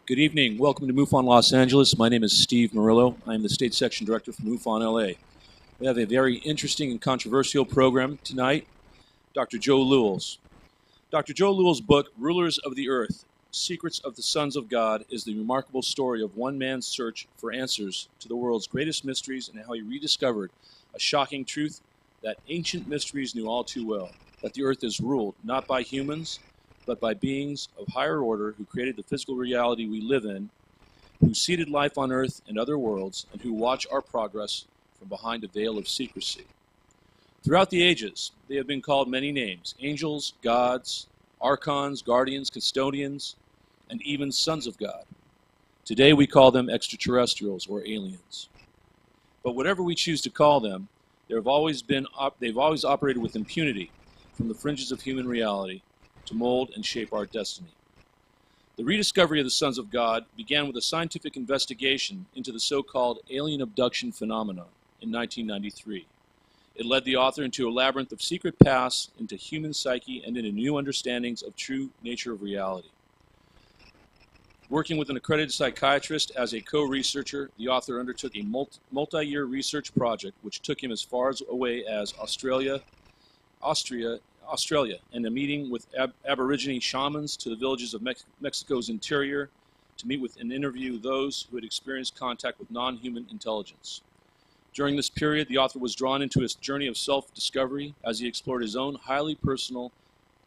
Good evening. Welcome to MUFON Los Angeles. My name is Steve Murillo. I am the State Section Director for MUFON LA. We have a very interesting and controversial program tonight. Dr. Joe Lewels. Dr. Joe Lewels' book, Rulers of the Earth, Secrets of the Sons of God, is the remarkable story of one man's search for answers to the world's greatest mysteries and how he rediscovered a shocking truth that ancient mysteries knew all too well, that the earth is ruled not by humans, but by beings of higher order who created the physical reality we live in, who seeded life on earth and other worlds, and who watch our progress from behind a veil of secrecy. Throughout the ages, they have been called many names: angels, gods, archons, guardians, custodians, and even sons of God. Today we call them extraterrestrials or aliens. But whatever we choose to call them, they've always operated with impunity from the fringes of human reality to mold and shape our destiny. The rediscovery of the Sons of God began with a scientific investigation into the so-called alien abduction phenomenon in 1993. It led the author into a labyrinth of secret paths into human psyche and into new understandings of true nature of reality. Working with an accredited psychiatrist as a co-researcher, the author undertook a multi-year research project which took him as far away as Australia, and a meeting with Aborigine shamans to the villages of Mexico's interior to meet with and interview those who had experienced contact with non-human intelligence. During this period, the author was drawn into his journey of self-discovery as he explored his own highly personal,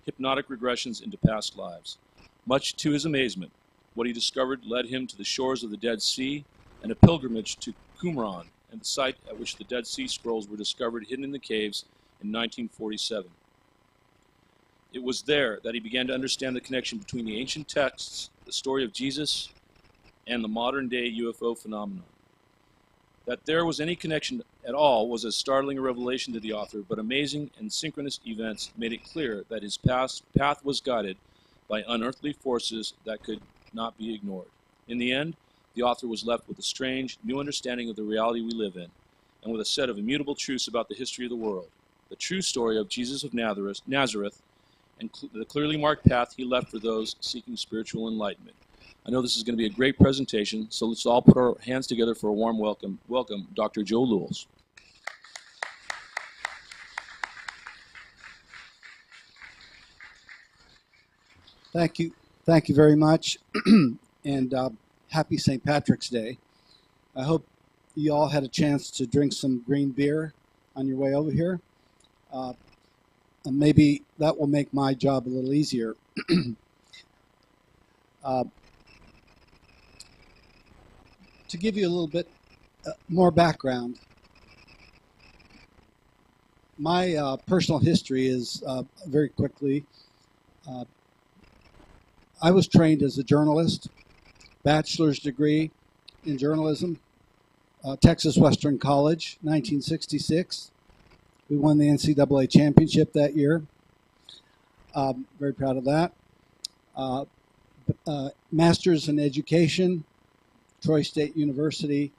hypnotic regressions into past lives. Much to his amazement, what he discovered led him to the shores of the Dead Sea and a pilgrimage to Qumran, and the site at which the Dead Sea Scrolls were discovered hidden in the caves in 1947. It was there that he began to understand the connection between the ancient texts, the story of Jesus, and the modern-day UFO phenomenon. That there was any connection at all was as startling a revelation to the author, but amazing and synchronous events made it clear that his path was guided by unearthly forces that could not be ignored. In the end, the author was left with a strange, new understanding of the reality we live in, and with a set of immutable truths about the history of the world, the true story of Jesus of Nazareth, and the clearly marked path he left for those seeking spiritual enlightenment. I know this is going to be a great presentation, so let's all put our hands together for a warm welcome. Welcome, Dr. Joe Lewels. Thank you very much, and happy St. Patrick's Day. I hope you all had a chance to drink some green beer on your way over here. And maybe that will make my job a little easier. To give you a little bit more background, my personal history is very quickly. I was trained as a journalist, bachelor's degree in journalism, Texas Western College, 1966. We won the NCAA championship that year. Very proud of that. Master's in Education, Troy State University,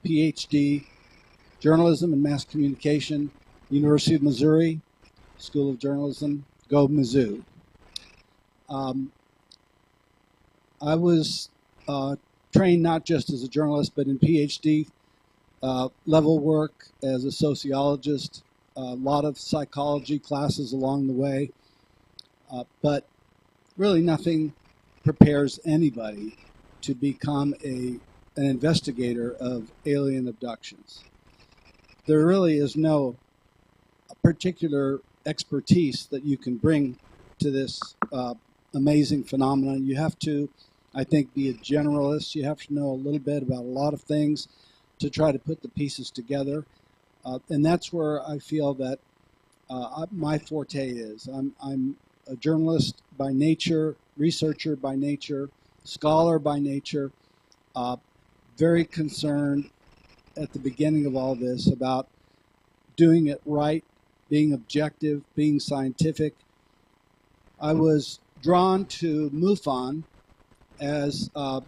PhD, Journalism and Mass Communication, University of Missouri, School of Journalism, go Mizzou. I was trained not just as a journalist, but in PhD level work as a sociologist, a lot of psychology classes along the way, but really nothing prepares anybody to become an investigator of alien abductions. There really is no particular expertise that you can bring to this amazing phenomenon. You have to, I think, be a generalist. You have to know a little bit about a lot of things to try to put the pieces together. And that's where I feel that my forte is. I'm a journalist by nature, researcher by nature, scholar by nature, very concerned at the beginning of all this about doing it right, being objective, being scientific. I was drawn to MUFON as a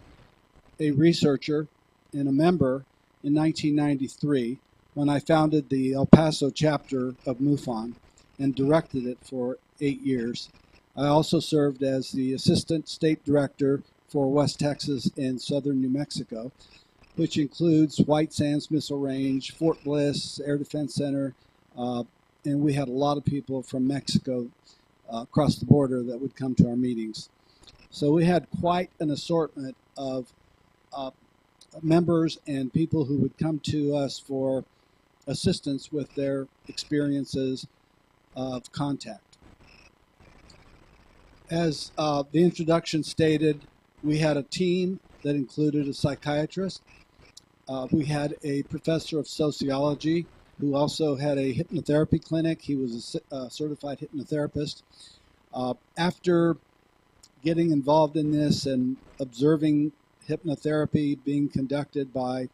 researcher and a member in 1993 when I founded the El Paso chapter of MUFON and directed it for 8 years. I also served as the Assistant State Director for West Texas and southern New Mexico, which includes White Sands Missile Range, Fort Bliss Air Defense Center, and we had a lot of people from Mexico across the border that would come to our meetings. So we had quite an assortment of members and people who would come to us for assistance with their experiences of contact. As the introduction stated, we had a team that included a psychiatrist. We had a professor of sociology who also had a hypnotherapy clinic. He was a certified hypnotherapist. After getting involved in this and observing hypnotherapy being conducted by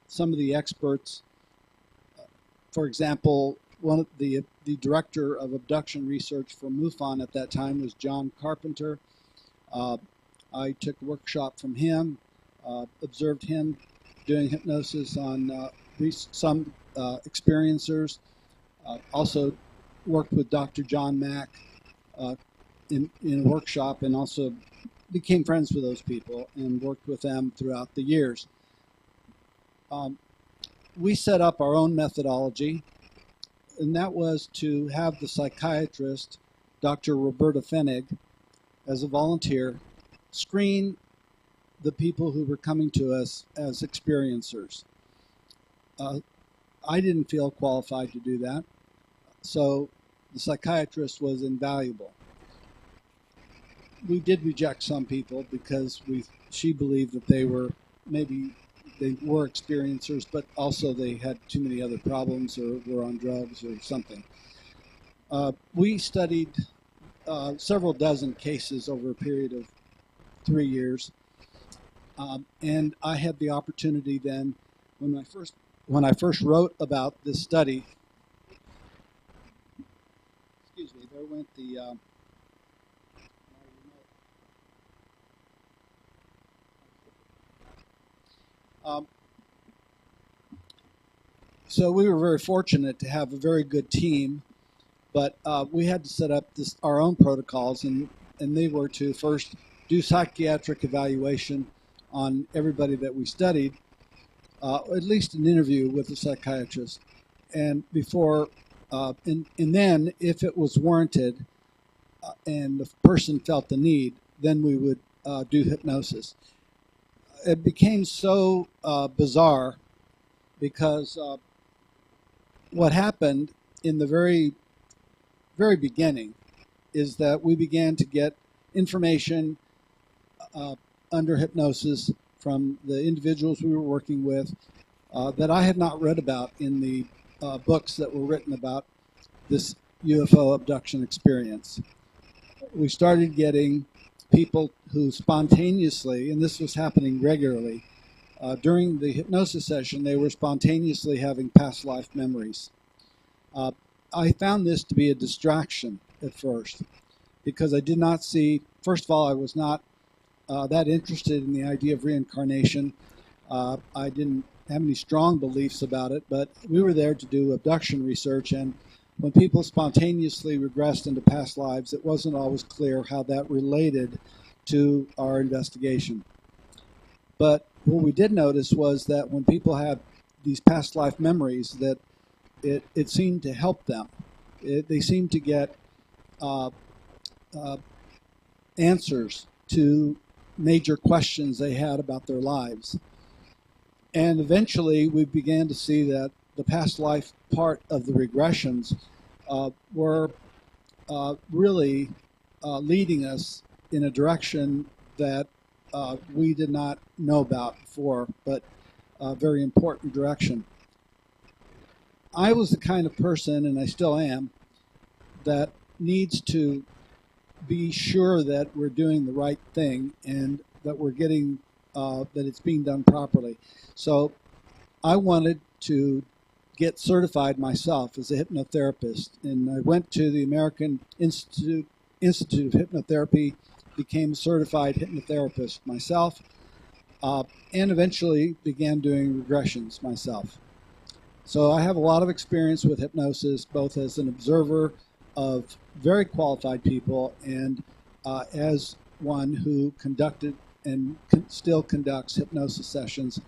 some of the experts, for example, one of the director of abduction research for MUFON at that time was John Carpenter. I took a workshop from him, observed him doing hypnosis on some experiencers. Also worked with Dr. John Mack in a workshop, and also became friends with those people and worked with them throughout the years. We set up our own methodology, and that was to have the psychiatrist, Dr. Roberta Fenig, as a volunteer, screen the people who were coming to us as experiencers. I didn't feel qualified to do that, so the psychiatrist was invaluable. We did reject some people because she believed that they were experiencers, but also they had too many other problems or were on drugs or something. We studied several dozen cases over a period of 3 years, and I had the opportunity then, when I first wrote about this study. Excuse me, there went the. So we were very fortunate to have a very good team, but we had to set up our own protocols, and they were to first do psychiatric evaluation on everybody that we studied, at least an interview with a psychiatrist, and before, and then if it was warranted and the person felt the need, then we would do hypnosis. It became so bizarre because what happened in the very, very beginning is that we began to get information under hypnosis from the individuals we were working with that I had not read about in the books that were written about this UFO abduction experience. We started getting people who spontaneously, and this was happening regularly, during the hypnosis session, they were spontaneously having past life memories. I found this to be a distraction at first because I did not see, first of all, I was not that interested in the idea of reincarnation. I didn't have any strong beliefs about it, but we were there to do abduction research, and when people spontaneously regressed into past lives, it wasn't always clear how that related to our investigation. But what we did notice was that when people had these past life memories, that it seemed to help them. They seemed to get answers to major questions they had about their lives. And eventually we began to see that the past life part of the regressions were really leading us in a direction that we did not know about before, but a very important direction. I was the kind of person, and I still am, that needs to be sure that we're doing the right thing and that we're getting, that it's being done properly. So I wanted to get certified myself as a hypnotherapist, and I went to the American Institute of Hypnotherapy, became a certified hypnotherapist myself, and eventually began doing regressions myself. So I have a lot of experience with hypnosis, both as an observer of very qualified people and as one who conducted and still conducts hypnosis sessions.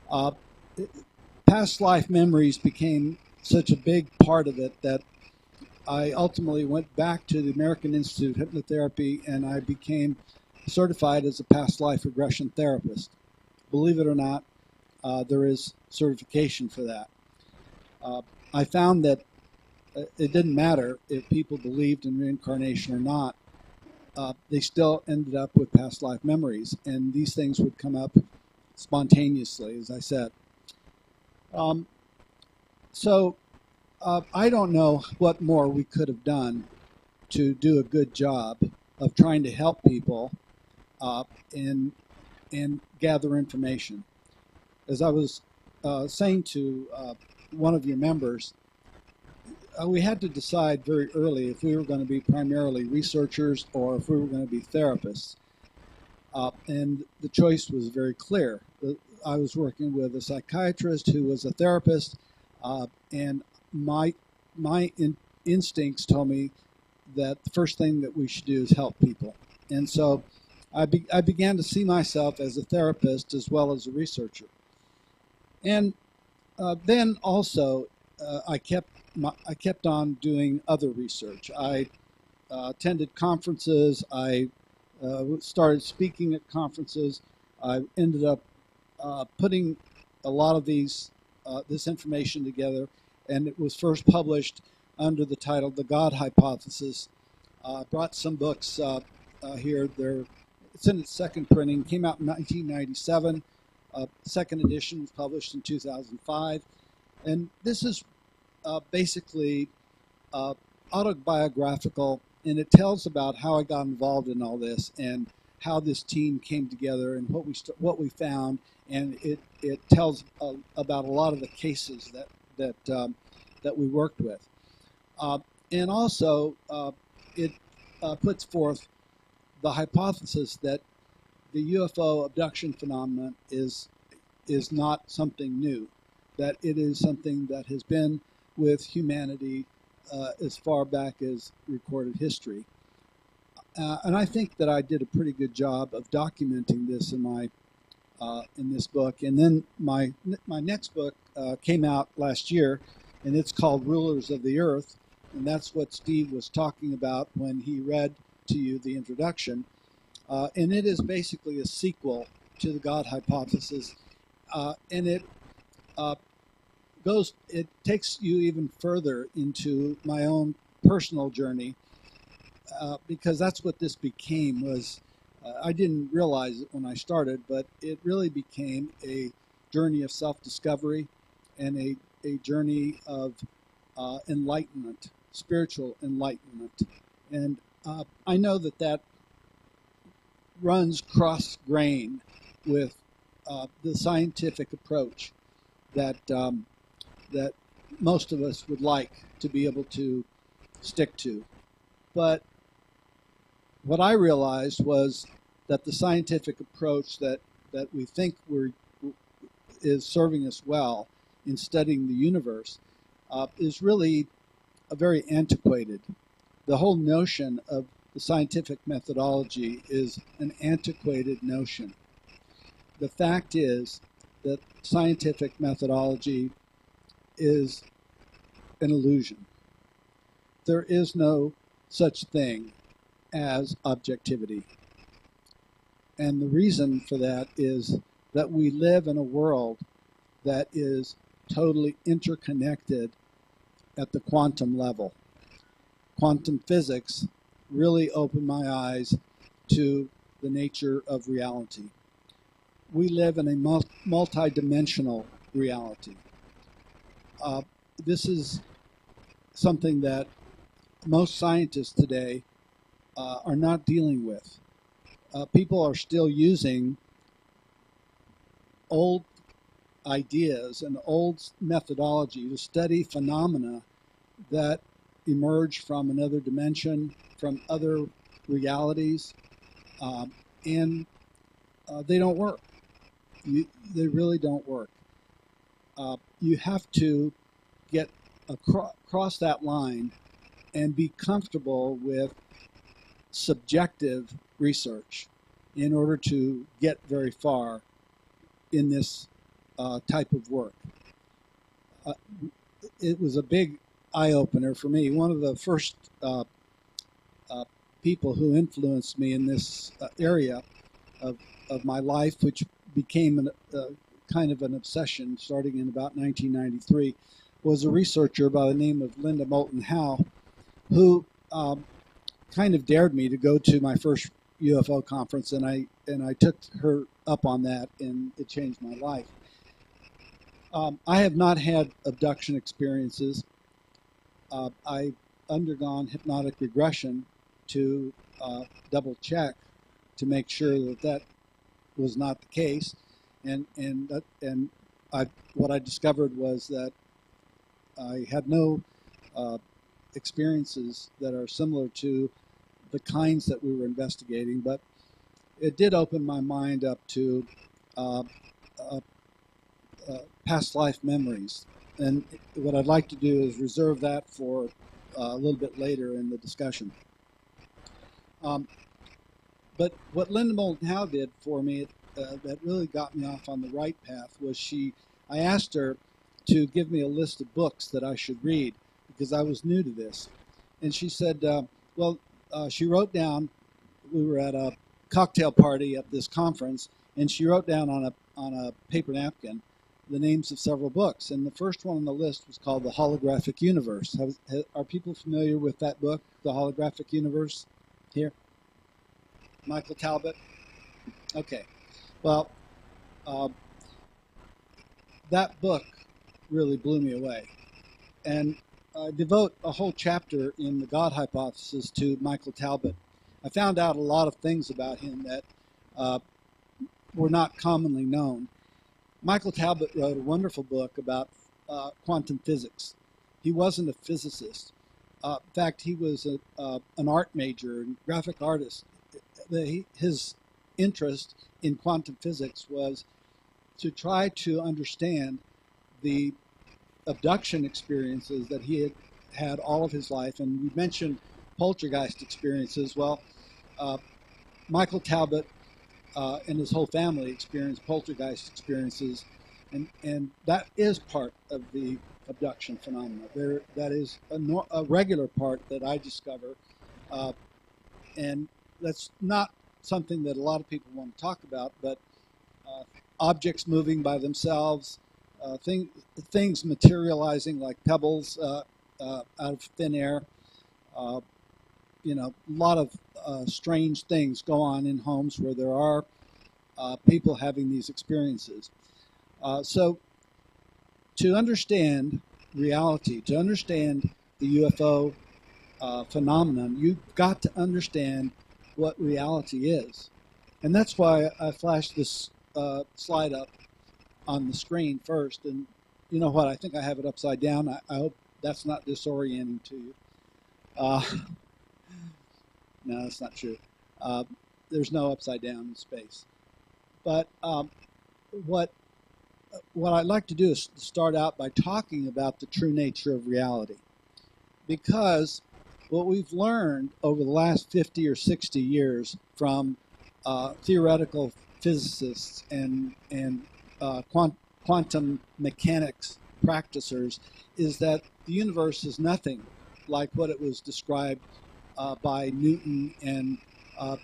Uh, Past life memories became such a big part of it that I ultimately went back to the American Institute of Hypnotherapy and I became certified as a past life regression therapist. Believe it or not, there is certification for that. I found that it didn't matter if people believed in reincarnation or not. They still ended up with past life memories, and these things would come up spontaneously, as I said. Um, so I don't know what more we could have done to do a good job of trying to help people uh, and gather information. As I was saying to one of your members, we had to decide very early if we were going to be primarily researchers or if we were going to be therapists. And the choice was very clear. I was working with a psychiatrist who was a therapist, and my instincts told me that the first thing that we should do is help people. And so I began to see myself as a therapist as well as a researcher. And then also I kept on doing other research. I attended conferences. I started speaking at conferences. I ended up putting a lot of this information together, and it was first published under the title "The God Hypothesis." Brought some books here. It's in its second printing. Came out in 1997. Second edition was published in 2005, and this is basically autobiographical, and it tells about how I got involved in all this and how this team came together and what we found, and it tells about a lot of the cases that we worked with, and also it puts forth the hypothesis that the UFO abduction phenomenon is not something new, that it is something that has been with humanity as far back as recorded history. And I think that I did a pretty good job of documenting this in this book. And then my next book came out last year, and it's called Rulers of the Earth, and that's what Steve was talking about when he read to you the introduction. And it is basically a sequel to the God hypothesis, and it takes you even further into my own personal journey, because that's what this became. I didn't realize it when I started, but it really became a journey of self-discovery and a journey of enlightenment, spiritual enlightenment. And I know that runs cross-grain with the scientific approach that that most of us would like to be able to stick to. But what I realized was that the scientific approach that we think is serving us well in studying the universe is really very antiquated. The whole notion of the scientific methodology is an antiquated notion. The fact is that scientific methodology is an illusion. There is no such thing as objectivity. And the reason for that is that we live in a world that is totally interconnected at the quantum level. Quantum physics really opened my eyes to the nature of reality. We live in a multi-dimensional reality. This is something that most scientists today are not dealing with. People are still using old ideas and old methodology to study phenomena that emerge from another dimension, from other realities, and they don't work. They really don't work. You have to get across that line and be comfortable with subjective research in order to get very far in this type of work. It was a big eye-opener for me. One of the first people who influenced me in this area of my life, which became kind of an obsession starting in about 1993, was a researcher by the name of Linda Moulton Howe, who kind of dared me to go to my first UFO conference, and I took her up on that, and it changed my life. I have not had abduction experiences. I've undergone hypnotic regression to double check to make sure that that was not the case, and what I discovered was that I had no experiences that are similar to the kinds that we were investigating, but it did open my mind up to past life memories. And what I'd like to do is reserve that for a little bit later in the discussion. But what Linda Moulton Howe did for me that really got me off on the right path was I asked her to give me a list of books that I should read because I was new to this. And she said, she wrote down, we were at a cocktail party at this conference, and she wrote down on a paper napkin the names of several books. And the first one on the list was called The Holographic Universe. Are people familiar with that book, The Holographic Universe? Here? Michael Talbot? Okay. Well, that book really blew me away. And I devote a whole chapter in the God hypothesis to Michael Talbot. I found out a lot of things about him that were not commonly known. Michael Talbot wrote a wonderful book about quantum physics. He wasn't a physicist. In fact, he was an art major and graphic artist. His interest in quantum physics was to try to understand the abduction experiences that he had all of his life. And we mentioned poltergeist experiences. Well, Michael Talbot and his whole family experienced poltergeist experiences, and that is part of the abduction phenomena. That is a regular part that I discover, and that's not something that a lot of people want to talk about, but objects moving by themselves, things materializing like pebbles out of thin air. A lot of strange things go on in homes where there are people having these experiences. So to understand reality, to understand the UFO phenomenon, you've got to understand what reality is. And that's why I flashed this slide up on the screen first. And you know what? I think I have it upside down. I hope that's not disorienting to you. No, that's not true. There's no upside down in space. But what I'd like to do is start out by talking about the true nature of reality. Because what we've learned over the last 50 or 60 years from theoretical physicists and quantum mechanics practicers is that the universe is nothing like what it was described by Newton and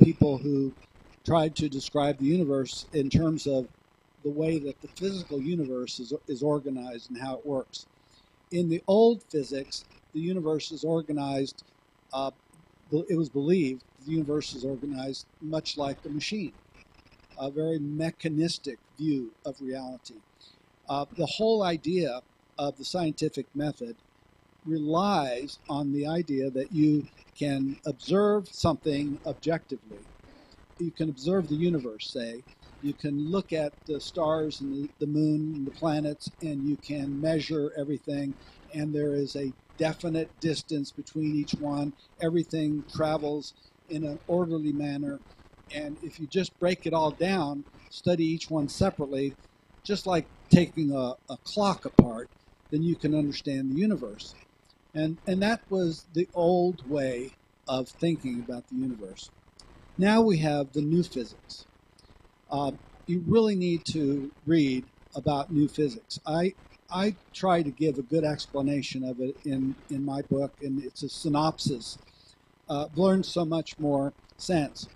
people who tried to describe the universe in terms of the way that the physical universe is organized and how it works. In the old physics, the universe is organized, it was believed the universe is organized much like a machine, a very mechanistic view of reality. The whole idea of the scientific method relies on the idea that you can observe something objectively. You can observe the universe, say. You can look at the stars and the moon and the planets, and you can measure everything, and there is a definite distance between each one. Everything travels in an orderly manner, and if you just break it all down, study each one separately, just like taking a clock apart, then you can understand the universe. And that was the old way of thinking about the universe. Now we have the new physics. You really need to read about new physics. I try to give a good explanation of it in my book, and it's a synopsis. Learn so much more sense.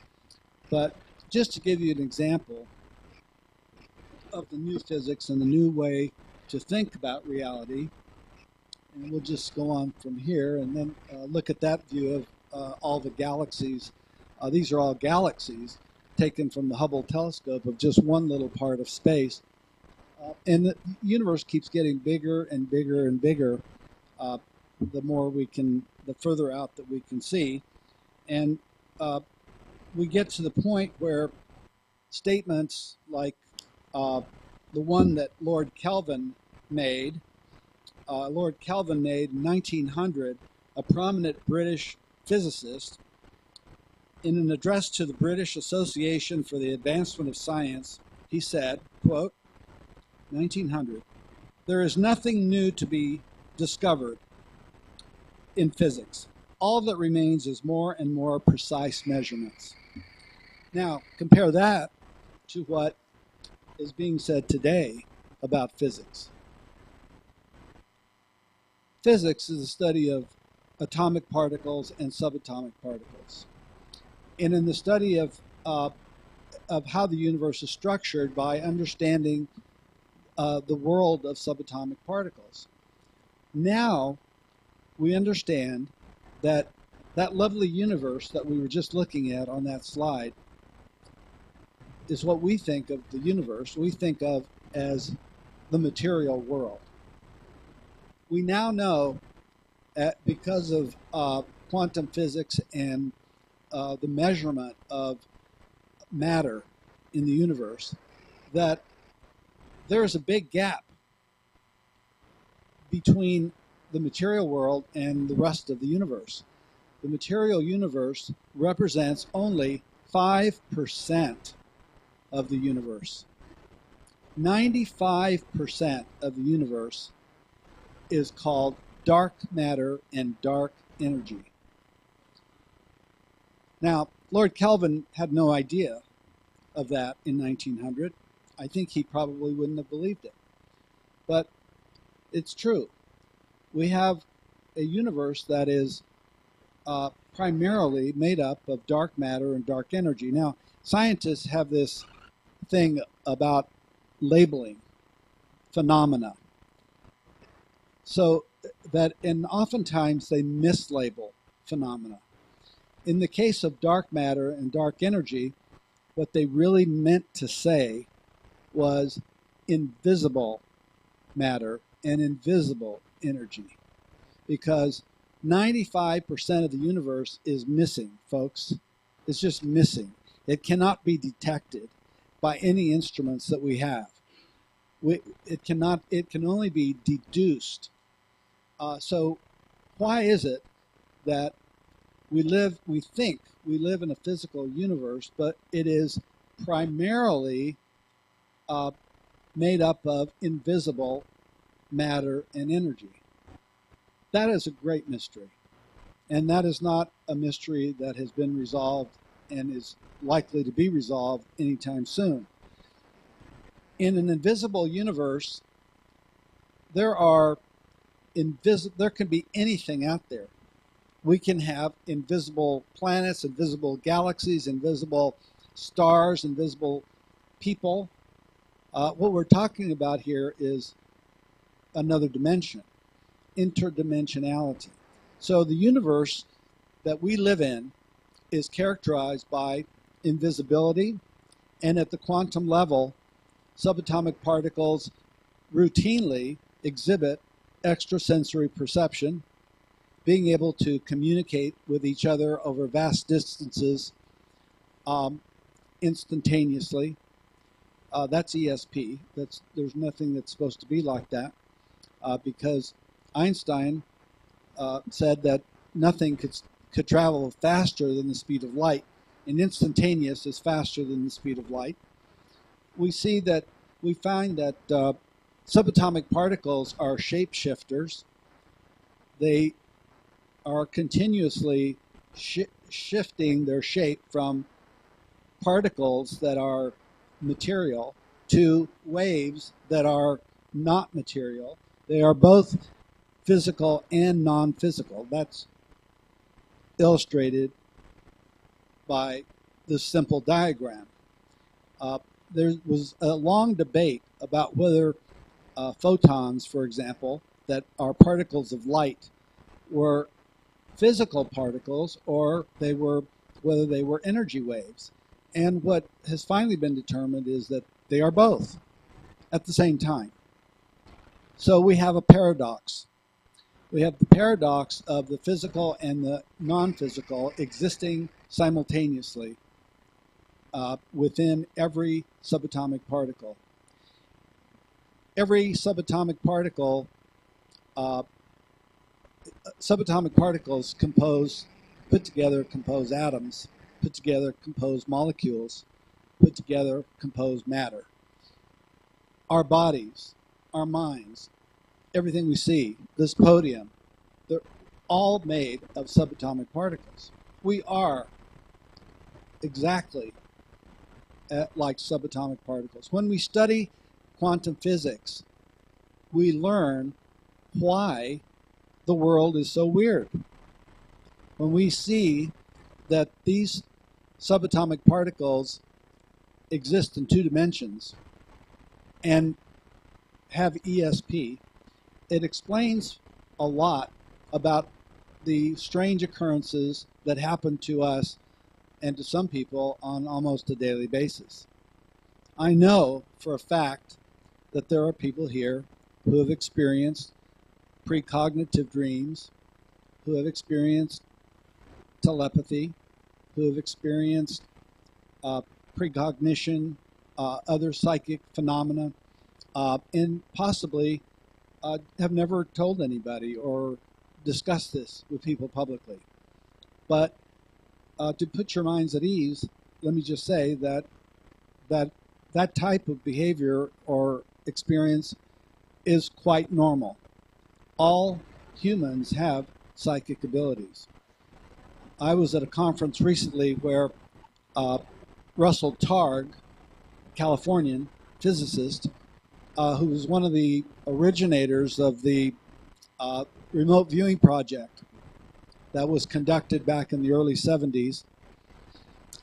But just to give you an example of the new physics and the new way to think about reality, and we'll just go on from here and then look at that view of all the galaxies. These are all galaxies taken from the Hubble telescope of just one little part of space. And the universe keeps getting bigger and bigger and bigger the further out that we can see. And we get to the point where statements like the one that Lord Kelvin made in 1900, a prominent British physicist, in an address to the British Association for the Advancement of Science, he said, quote, 1900, "There is nothing new to be discovered in physics. All that remains is more and more precise measurements." Now, compare that to what is being said today about physics. Physics is the study of atomic particles and subatomic particles. And in the study of how the universe is structured by understanding the world of subatomic particles. Now we understand that that lovely universe that we were just looking at on that slide is what we think of the universe. We think of as the material world. We now know, because of quantum physics and the measurement of matter in the universe, that there's a big gap between the material world and the rest of the universe. The material universe represents only 5% of the universe. 95% of the universe is called dark matter and dark energy. Now, Lord Kelvin had no idea of that in 1900. I think he probably wouldn't have believed it. But it's true. We have a universe that is primarily made up of dark matter and dark energy. Now, scientists have this thing about labeling phenomena. So that, and oftentimes they mislabel phenomena. In the case of dark matter and dark energy, what they really meant to say was invisible matter and invisible energy, because 95% of the universe is missing, folks. It's just missing. It cannot be detected by any instruments that we have. It can only be deduced. So why is it that we think we live in a physical universe, but it is primarily made up of invisible matter and energy? That is a great mystery. And that is not a mystery that has been resolved and is likely to be resolved anytime soon. In an invisible universe, there can be anything out there. We can have invisible planets, invisible galaxies, invisible stars, invisible people. What we're talking about here is another dimension, interdimensionality. So the universe that we live in is characterized by invisibility, and at the quantum level, subatomic particles routinely exhibit extrasensory perception, being able to communicate with each other over vast distances instantaneously. That's ESP. There's nothing that's supposed to be like that, because Einstein said that nothing could travel faster than the speed of light, and instantaneous is faster than the speed of light. We find that subatomic particles are shapeshifters. They are continuously shifting their shape from particles that are material to waves that are not material. They are both physical and non-physical. That's illustrated by this simple diagram. There was a long debate about whether photons, for example, that are particles of light, were physical particles or whether they were energy waves. And what has finally been determined is that they are both at the same time. So we have a paradox. We have the paradox of the physical and the non-physical existing simultaneously within every subatomic particle. Every subatomic particle, subatomic particles put together compose atoms, put together compose molecules, put together compose matter. Our bodies, our minds, everything we see, this podium, they're all made of subatomic particles. We are exactly like subatomic particles. When we study quantum physics, we learn why the world is so weird. When we see that these subatomic particles exist in 2 dimensions and have ESP, it explains a lot about the strange occurrences that happen to us and to some people on almost a daily basis. I know for a fact that there are people here who have experienced precognitive dreams, who have experienced telepathy, who have experienced precognition, other psychic phenomena, and possibly have never told anybody or discussed this with people publicly. But to put your minds at ease, let me just say that that type of behavior or experience is quite normal. All humans have psychic abilities. I was at a conference recently where Russell Targ, Californian physicist, who was one of the originators of the remote viewing project that was conducted back in the early 70s.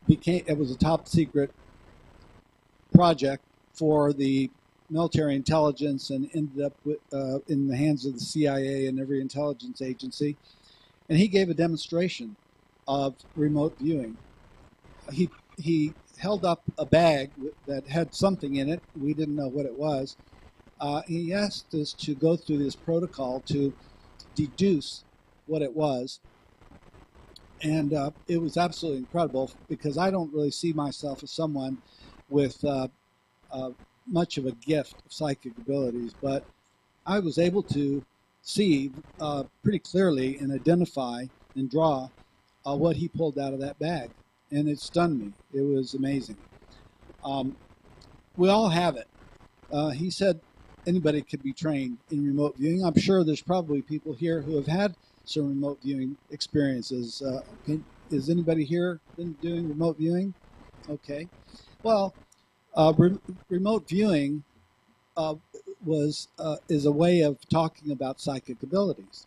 It was a top secret project for the military intelligence and ended up in the hands of the CIA and every intelligence agency. And he gave a demonstration of remote viewing. He held up a bag that had something in it. We didn't know what it was. He asked us to go through this protocol to deduce what it was. And it was absolutely incredible because I don't really see myself as someone with much of a gift of psychic abilities, but I was able to see pretty clearly and identify and draw what he pulled out of that bag. And it stunned me. It was amazing. We all have it. He said anybody could be trained in remote viewing. I'm sure there's probably people here who have had some remote viewing experiences. Is anybody here been doing remote viewing? Okay. Well, remote viewing is a way of talking about psychic abilities.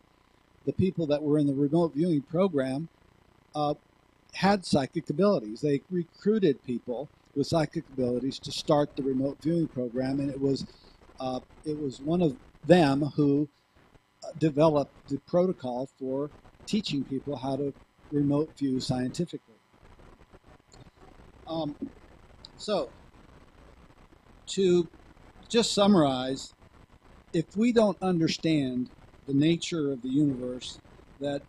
The people that were in the remote viewing program had psychic abilities. They recruited people with psychic abilities to start the remote viewing program, and it was one of them who developed the protocol for teaching people how to remote view scientifically. So, to just summarize, if we don't understand the nature of the universe that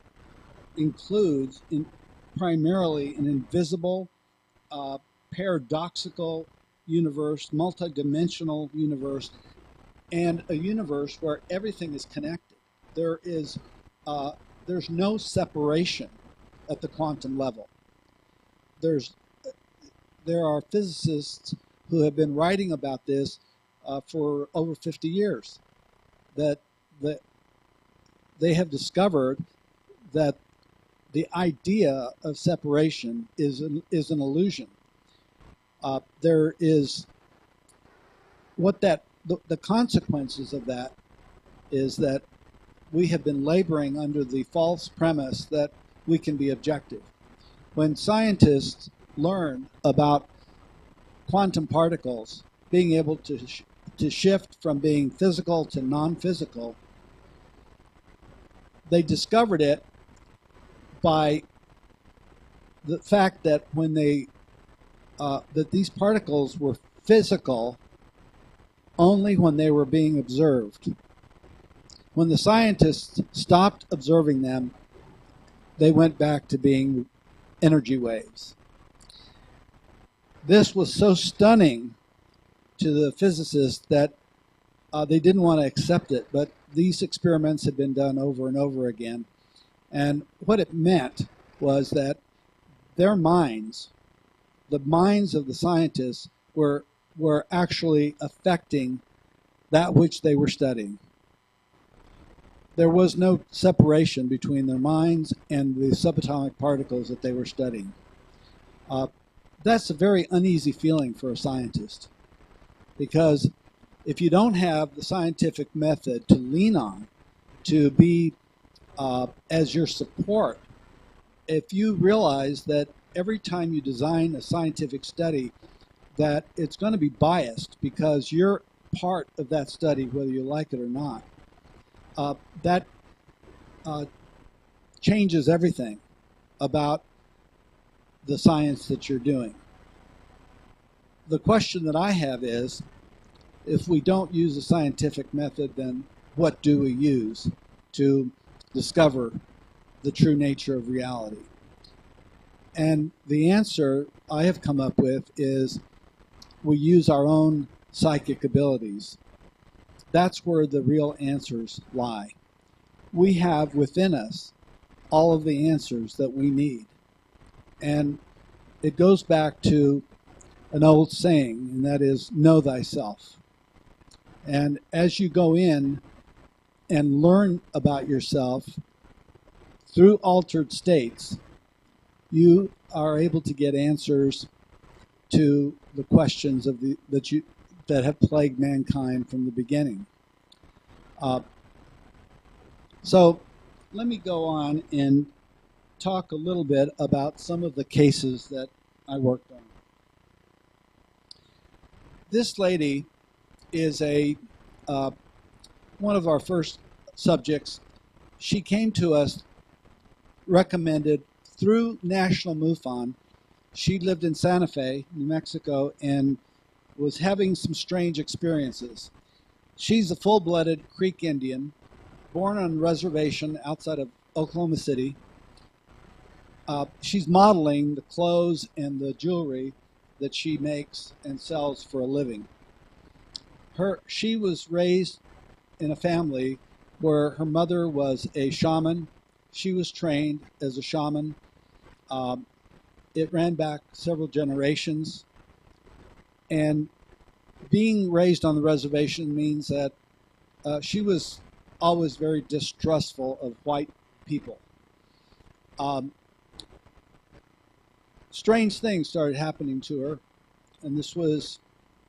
includes primarily an invisible, paradoxical universe, multidimensional universe, and a universe where everything is connected, there's no separation at the quantum level. There are physicists who have been writing about this for over 50 years, that they have discovered that the idea of separation is an illusion. There is the consequences of that is that we have been laboring under the false premise that we can be objective. When scientists learn about quantum particles being able to shift from being physical to non-physical, they discovered it by the fact that when that these particles were physical only when they were being observed. When the scientists stopped observing them, they went back to being energy waves. This was so stunning to the physicists that they didn't want to accept it, but these experiments had been done over and over again. And what it meant was that their minds, the minds of the scientists, were actually affecting that which they were studying. There was no separation between their minds and the subatomic particles that they were studying. That's a very uneasy feeling for a scientist, because if you don't have the scientific method to lean on, to be as your support, if you realize that every time you design a scientific study that it's going to be biased because you're part of that study, whether you like it or not, that changes everything about the science that you're doing. The question that I have is, if we don't use a scientific method, then what do we use to discover the true nature of reality? And the answer I have come up with is we use our own psychic abilities. That's where the real answers lie. We have within us all of the answers that we need. And it goes back to an old saying, and that is, know thyself. And as you go in and learn about yourself through altered states, you are able to get answers to the questions that have plagued mankind from the beginning. So let me go on and talk a little bit about some of the cases that I worked on. This lady is one of our first subjects. She came to us recommended through National MUFON. She lived in Santa Fe, New Mexico, and was having some strange experiences. She's a full-blooded Creek Indian, born on a reservation outside of Oklahoma City. She's modeling the clothes and the jewelry that she makes and sells for a living. She was raised in a family where her mother was a shaman. She was trained as a shaman. It ran back several generations. And being raised on the reservation means that she was always very distrustful of white people. Strange things started happening to her, and this was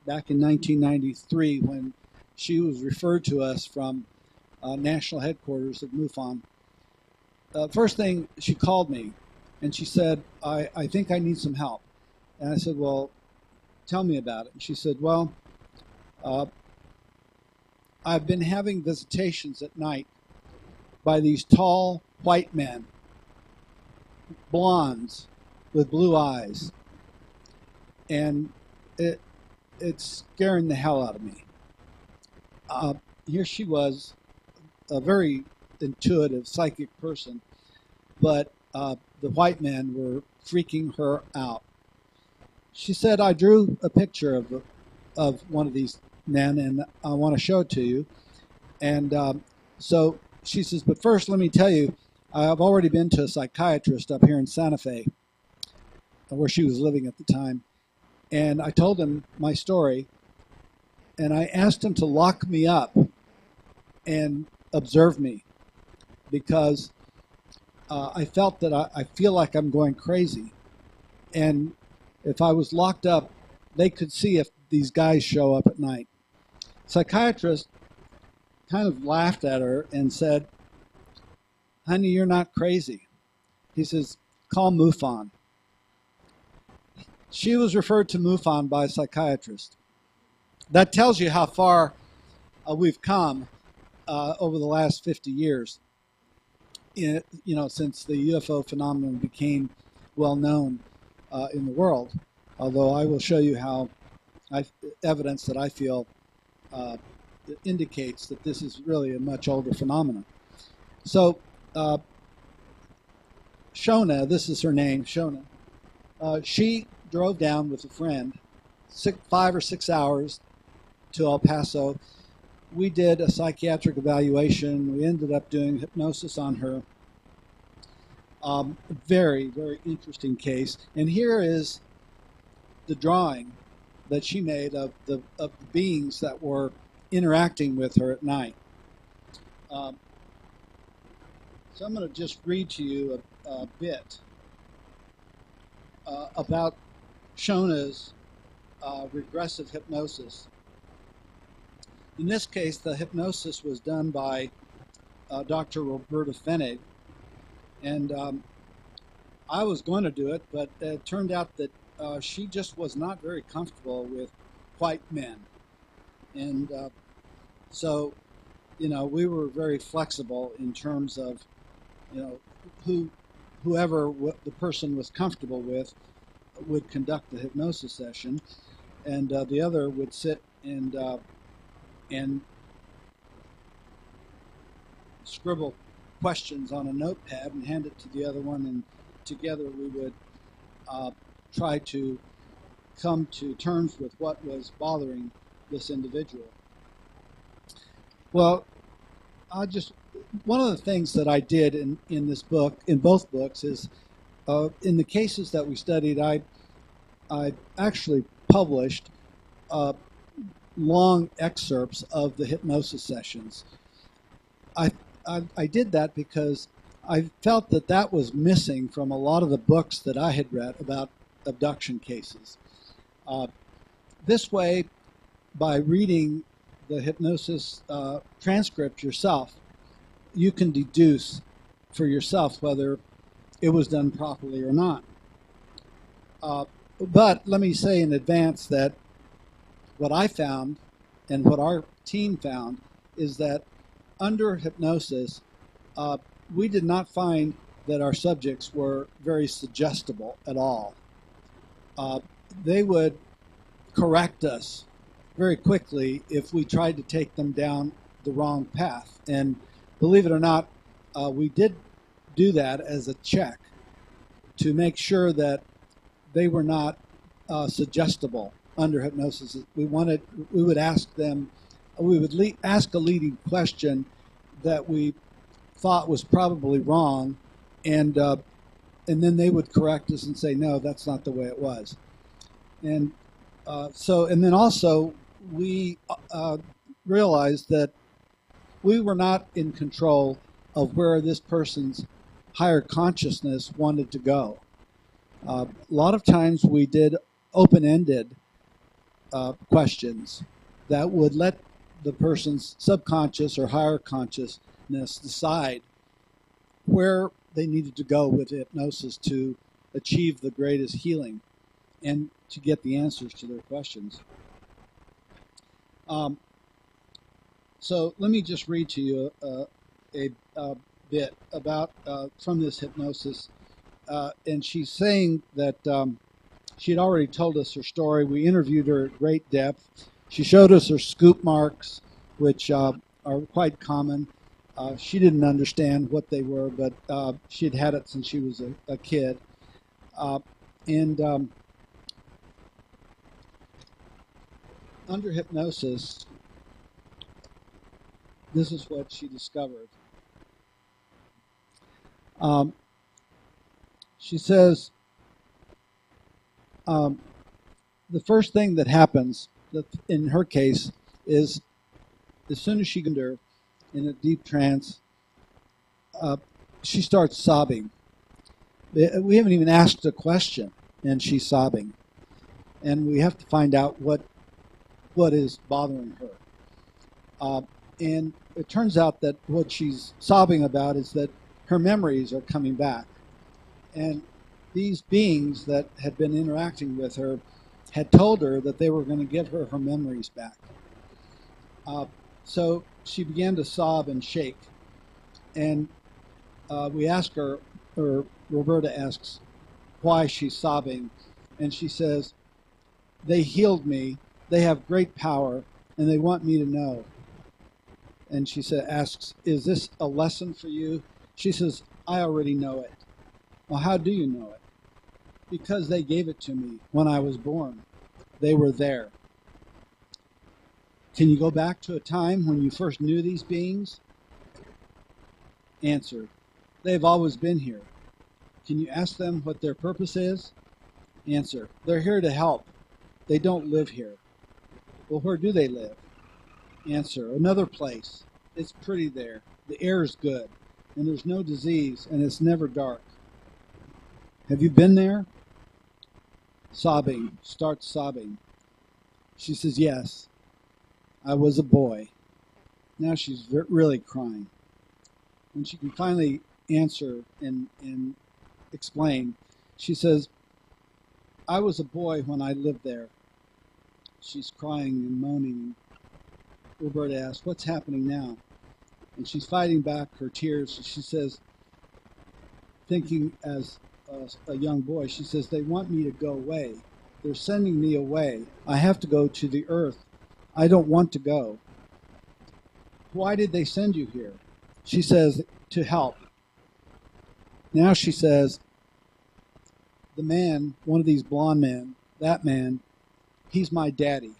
back in 1993 when she was referred to us from national headquarters of MUFON. First thing, she called me, and she said, I think I need some help. And I said, well, tell me about it. And she said, well, I've been having visitations at night by these tall white men, blondes with blue eyes, and it's scaring the hell out of me. Here she was, a very intuitive, psychic person, but the white men were freaking her out. She said, I drew a picture of one of these men, and I want to show it to you. And so she says, but first let me tell you, I've already been to a psychiatrist up here in Santa Fe, where she was living at the time. And I told him my story, and I asked him to lock me up and observe me, because I felt that I feel like I'm going crazy. And if I was locked up, they could see if these guys show up at night. Psychiatrist kind of laughed at her and said, honey, you're not crazy. He says, call MUFON. She was referred to MUFON by a psychiatrist. That tells you how far we've come over the last 50 years, since the UFO phenomenon became well known in the world. Although I will show you how evidence that I feel indicates that this is really a much older phenomenon. So Shona, this is her name, Shona, she drove down with a friend 5 or 6 hours to El Paso. We did a psychiatric evaluation. We ended up doing hypnosis on her. Very, very interesting case. And here is the drawing that she made of the beings that were interacting with her at night. So I'm going to just read to you a bit about Shona's regressive hypnosis. In this case, the hypnosis was done by Dr. Roberta Fenig, and I was going to do it, but it turned out that she just was not very comfortable with white men. And so, we were very flexible in terms of, whoever the person was comfortable with would conduct the hypnosis session, and the other would sit and scribble questions on a notepad and hand it to the other one, and together we would try to come to terms with what was bothering this individual. Well, one of the things that I did in this book, in both books, is in the cases that we studied, I actually published long excerpts of the hypnosis sessions. I did that because I felt that was missing from a lot of the books that I had read about abduction cases. This way, by reading the hypnosis transcript yourself, you can deduce for yourself whether it was done properly or not. But let me say in advance that what I found and what our team found is that under hypnosis, we did not find that our subjects were very suggestible at all. They would correct us very quickly if we tried to take them down the wrong path. And believe it or not, we did do that as a check to make sure that they were not suggestible under hypnosis. We would ask them, we would ask a leading question that we thought was probably wrong, and then they would correct us and say, no, that's not the way it was. And and then also we realized that we were not in control of where this person's higher consciousness wanted to go. A lot of times we did open-ended questions that would let the person's subconscious or higher consciousness decide where they needed to go with hypnosis to achieve the greatest healing and to get the answers to their questions. So let me just read to you a bit about from this hypnosis. And she's saying that she had already told us her story. We interviewed her at great depth. She showed us her scoop marks, which are quite common. She didn't understand what they were, but she had had it since she was a kid. Under hypnosis, this is what she discovered. She says, the first thing that happens, in her case, is as soon as she can in a deep trance, she starts sobbing. We haven't even asked a question, and she's sobbing. And we have to find out what is bothering her. And it turns out that what she's sobbing about is that her memories are coming back. And these beings that had been interacting with her had told her that they were going to give her her memories back. So she began to sob and shake. And we ask her, or Roberta asks, why she's sobbing. And she says, they healed me, they have great power, and they want me to know. And she asks, is this a lesson for you? She says, I already know it. Well, how do you know it? Because they gave it to me when I was born. They were there. Can you go back to a time when you first knew these beings? Answer, they've always been here. Can you ask them what their purpose is? Answer, they're here to help. They don't live here. Well, where do they live? Answer, another place. It's pretty there. The air is good, and there's no disease, and it's never dark. Have you been there? Sobbing, starts sobbing. She says, yes, I was a boy. Now she's really crying. When she can finally answer and explain, she says, I was a boy when I lived there. She's crying and moaning. Roberta asks, what's happening now? And she's fighting back her tears. She says, thinking as a young boy, she says, they want me to go away. They're sending me away. I have to go to the earth. I don't want to go. Why did they send you here? She says, to help. Now she says, the man, one of these blonde men, that man, he's my daddy.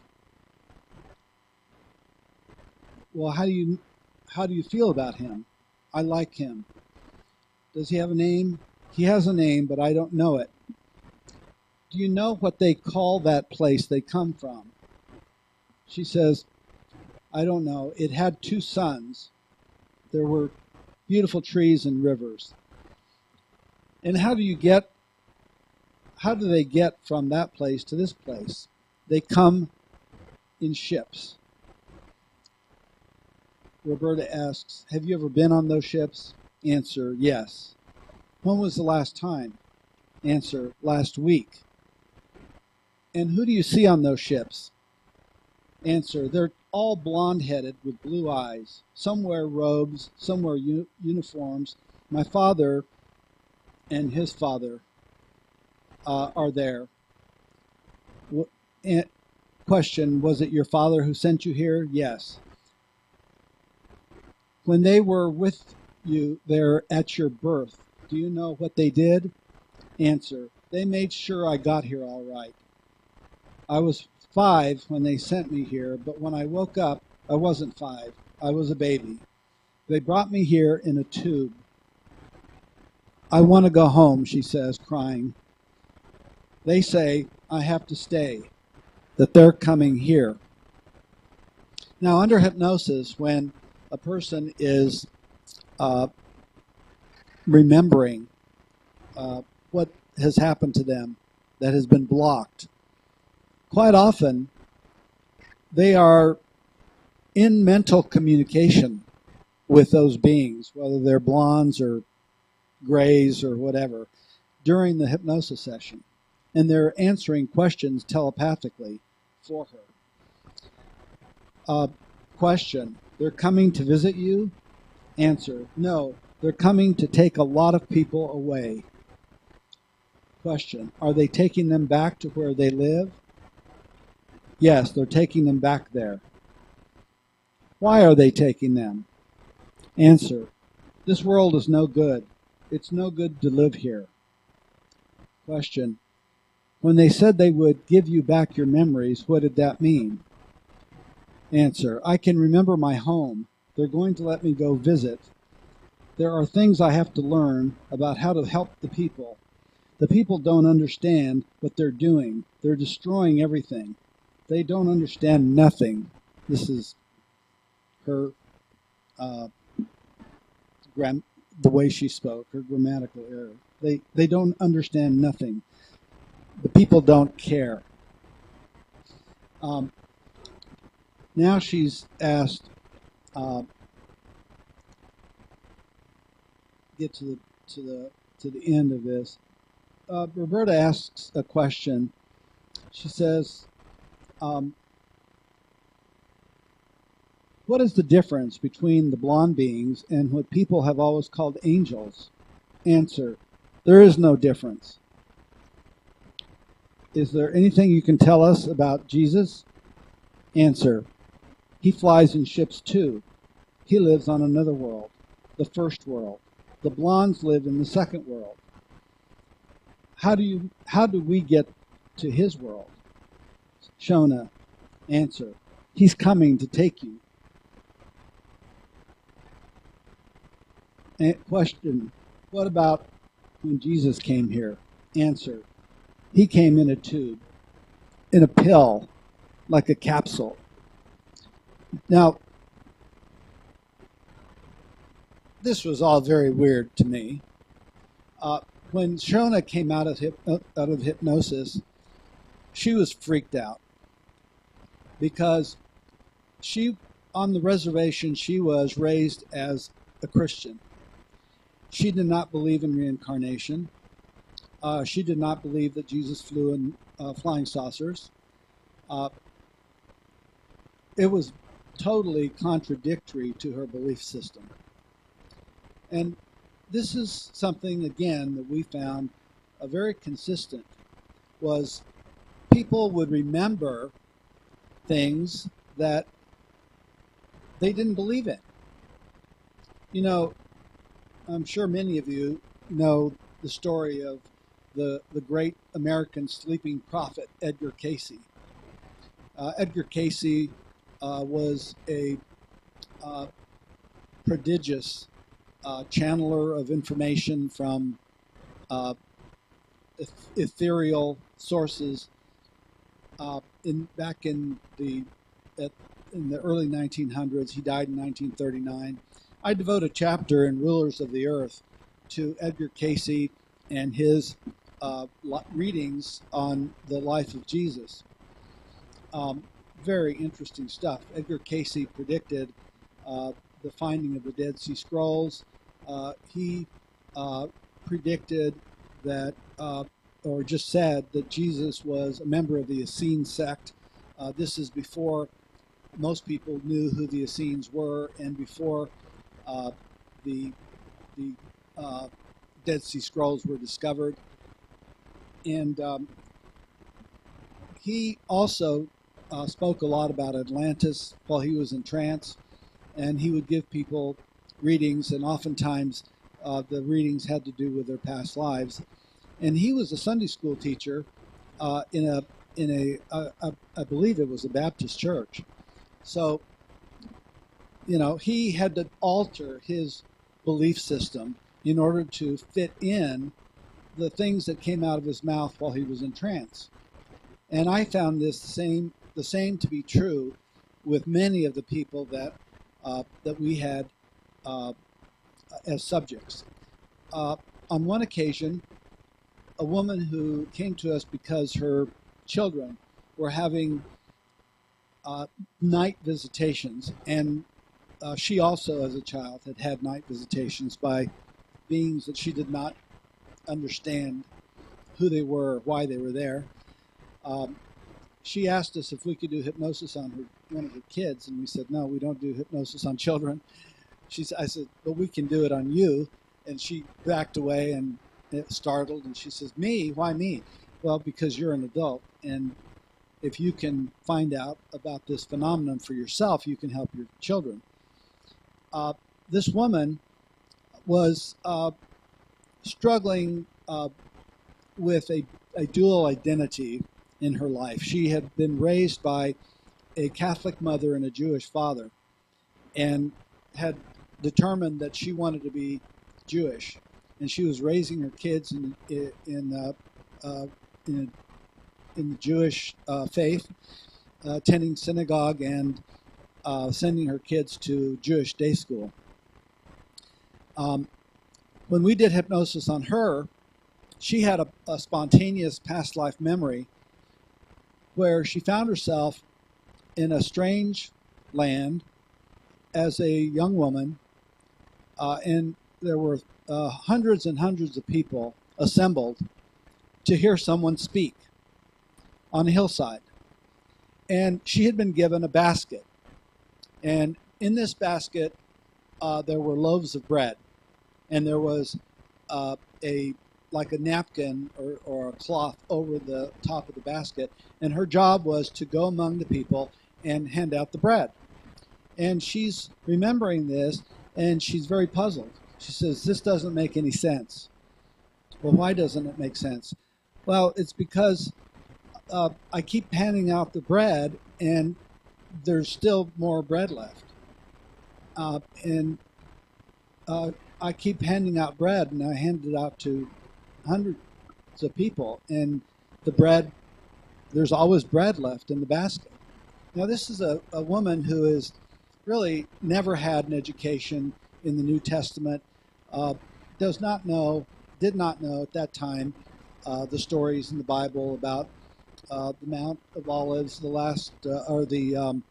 Well, how do you feel about him? I like him. Does he have a name? He has a name, but I don't know it. Do you know what they call that place they come from? She says, I don't know. It had 2 sons. There were beautiful trees and rivers. And how do they get from that place to this place? They come in ships. Roberta asks, have you ever been on those ships? Answer, yes. When was the last time? Answer, last week. And who do you see on those ships? Answer, they're all blonde-headed with blue eyes. Some wear robes, some wear uniforms. My father and his father are there. Question, was it your father who sent you here? Yes. When they were with you there at your birth, do you know what they did? Answer, they made sure I got here all right. I was 5 when they sent me here, but when I woke up, I wasn't 5. I was a baby. They brought me here in a tube. I want to go home, she says, crying. They say I have to stay, that they're coming here. Now, under hypnosis, when a person is remembering what has happened to them that has been blocked, quite often they are in mental communication with those beings, whether they're blondes or grays or whatever, during the hypnosis session. And they're answering questions telepathically for her. Question, they're coming to visit you? Answer, no, they're coming to take a lot of people away. Question, are they taking them back to where they live? Yes, they're taking them back there. Why are they taking them? Answer, this world is no good. It's no good to live here. Question, when they said they would give you back your memories, what did that mean? Answer, I can remember my home. They're going to let me go visit. There are things I have to learn about how to help the people. The people don't understand what they're doing. They're destroying everything. They don't understand nothing. This is her the way she spoke, her grammatical error. They don't understand nothing. The people don't care. Now she's asked, get to the end of this. Roberta asks a question. She says, what is the difference between the blonde beings and what people have always called angels? Answer, there is no difference. Is there anything you can tell us about Jesus? Answer, he flies in ships too. He lives on another world, the first world. The blondes live in the second world. How do we get to his world? Shona, answer, he's coming to take you. Question, what about when Jesus came here? Answer, he came in a tube, in a pill, like a capsule. Now, this was all very weird to me. When Shona came out of hypnosis, she was freaked out because on the reservation, she was raised as a Christian. She did not believe in reincarnation. She did not believe that Jesus flew in flying saucers. It was totally contradictory to her belief system. And this is something, again, that we found very consistent, was people would remember things that they didn't believe in. You know, I'm sure many of you know the story of the great American sleeping prophet, Edgar Cayce. Edgar Cayce was a prodigious channeler of information from ethereal sources back in the early 1900s. He died in 1939. I devote a chapter in Rulers of the Earth to Edgar Cayce and his readings on the life of Jesus. Very interesting stuff. Edgar Cayce predicted the finding of the Dead Sea Scrolls. He predicted that, or just said that Jesus was a member of the Essene sect. This is before most people knew who the Essenes were, and before the Dead Sea Scrolls were discovered. And he also spoke a lot about Atlantis while he was in trance, and he would give people readings, and oftentimes the readings had to do with their past lives. And he was a Sunday school teacher in a I believe it was a Baptist church. So, you know, he had to alter his belief system in order to fit in the things that came out of his mouth while he was in trance. And I found this the same to be true with many of the people that we had as subjects. On one occasion, a woman who came to us because her children were having night visitations, and she also, as a child, had had night visitations by beings that she did not understand who they were, why they were there. She asked us if we could do hypnosis on one of her kids, and we said, no, we don't do hypnosis on children. I said, but we can do it on you. And she backed away and startled, and she says, me? Why me? Well, because you're an adult, and if you can find out about this phenomenon for yourself, you can help your children. This woman was struggling with a dual identity in her life. She had been raised by a Catholic mother and a Jewish father, and had determined that she wanted to be Jewish, and she was raising her kids in the Jewish faith, attending synagogue, and sending her kids to Jewish day school. when we did hypnosis on her, she had a spontaneous past life memory where she found herself in a strange land as a young woman, and there were hundreds and hundreds of people assembled to hear someone speak on a hillside. And she had been given a basket. And in this basket, there were loaves of bread. And there was like a napkin or a cloth over the top of the basket. And her job was to go among the people and hand out the bread. And she's remembering this, and she's very puzzled. She says, this doesn't make any sense. Well, why doesn't it make sense? Well, it's because I keep handing out the bread, and there's still more bread left. And I keep handing out bread, and I hand it out to hundreds of people, and the bread, there's always bread left in the basket. Now, this is a woman who has really never had an education in the New Testament, did not know at that time the stories in the Bible about the Mount of Olives, the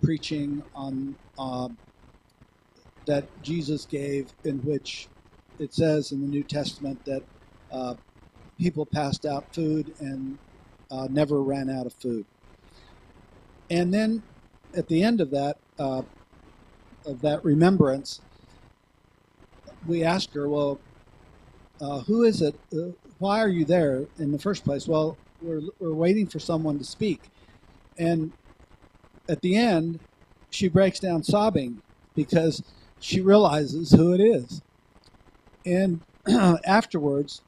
preaching on that Jesus gave, in which it says in the New Testament that people passed out food and never ran out of food. And then at the end of that remembrance, we asked her, well, who is it? Why are you there in the first place? Well, we're waiting for someone to speak. And at the end, she breaks down sobbing because she realizes who it is. And afterwards,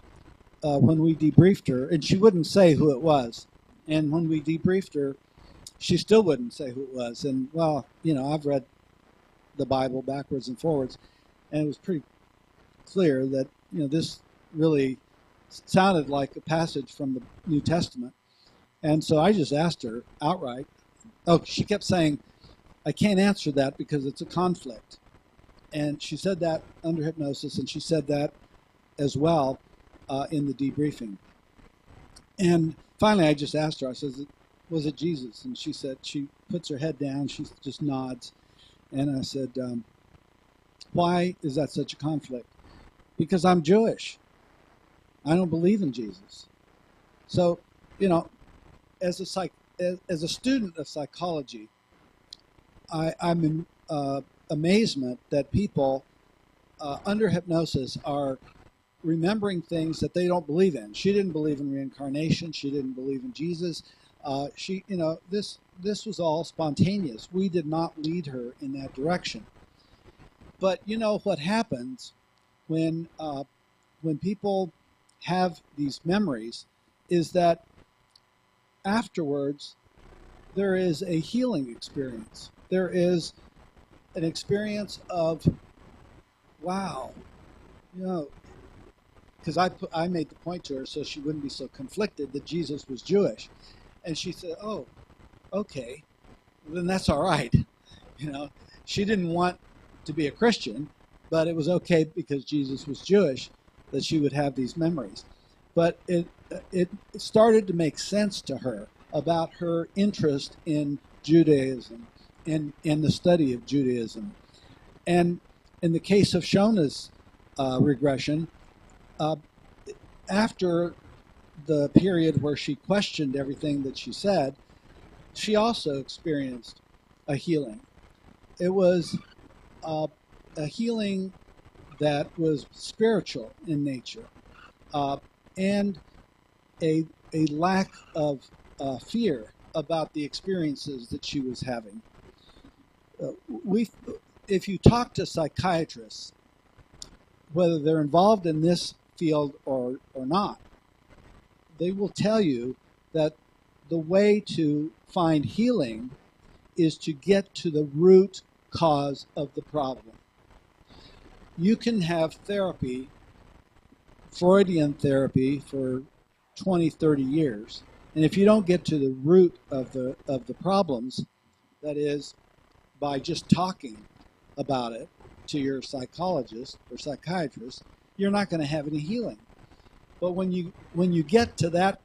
when we debriefed her, and she wouldn't say who it was. And when we debriefed her, she still wouldn't say who it was. And, well, I've read the Bible backwards and forwards, and it was pretty clear that, this really sounded like a passage from the New Testament. And so I just asked her outright. Oh, she kept saying, I can't answer that because it's a conflict. And she said that under hypnosis, and she said that as well in the debriefing. And finally, I just asked her, I said, was it Jesus? And she said, she puts her head down, she just nods. And I said, why is that such a conflict? Because I'm Jewish. I don't believe in Jesus. So, as a student of psychology, I'm in amazement that people under hypnosis are remembering things that they don't believe in. She didn't believe in reincarnation. She didn't believe in Jesus. This was all spontaneous. We did not lead her in that direction. But what happens when people have these memories is that afterwards there is a healing experience. There is an experience of, wow, because I made the point to her so she wouldn't be so conflicted that Jesus was Jewish. And she said, oh, okay, then that's all right. She didn't want to be a Christian, but it was okay because Jesus was Jewish that she would have these memories. But it started to make sense to her about her interest in Judaism and in the study of Judaism. And in the case of Shona's regression, after the period where she questioned everything that she said, she also experienced a healing. It was a healing that was spiritual in nature, and a lack of fear about the experiences that she was having. If you talk to psychiatrists, whether they're involved in this field or not, they will tell you that the way to find healing is to get to the root cause of the problem. You can have therapy, Freudian therapy, for 20, 30 years. And if you don't get to the root of the problems, that is, by just talking about it, to your psychologist or psychiatrist, you're not going to have any healing. But when you get to that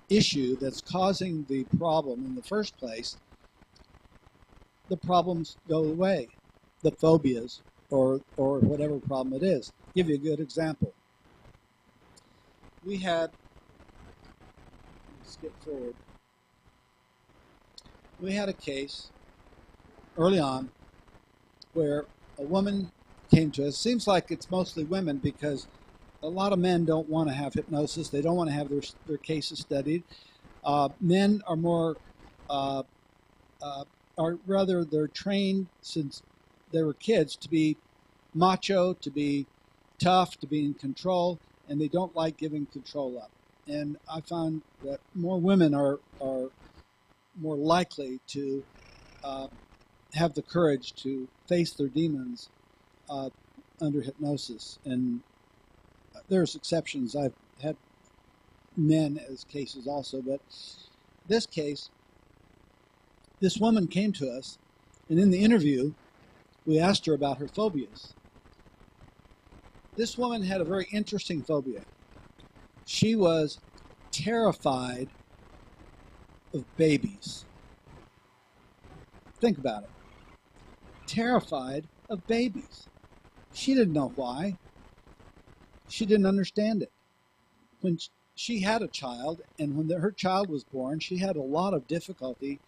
issue that's causing the problem in the first place, the problems go away, the phobias or whatever problem it is. I'll give you a good example. We had, skip forward. We had a case early on where a woman came to us. Seems like it's mostly women because a lot of men don't want to have hypnosis. They don't want to have their cases studied. Men are more, or rather, they're trained since they were kids to be macho, to be tough, to be in control, and they don't like giving control up. And I found that more women are more likely to have the courage to face their demons under hypnosis. And there's exceptions. I've had men as cases also, but this case, this woman came to us, and in the interview, we asked her about her phobias. This woman had a very interesting phobia. She was terrified of babies. Think about it. Terrified of babies. She didn't know why. She didn't understand it. When she had a child, and when her child was born, she had a lot of difficulty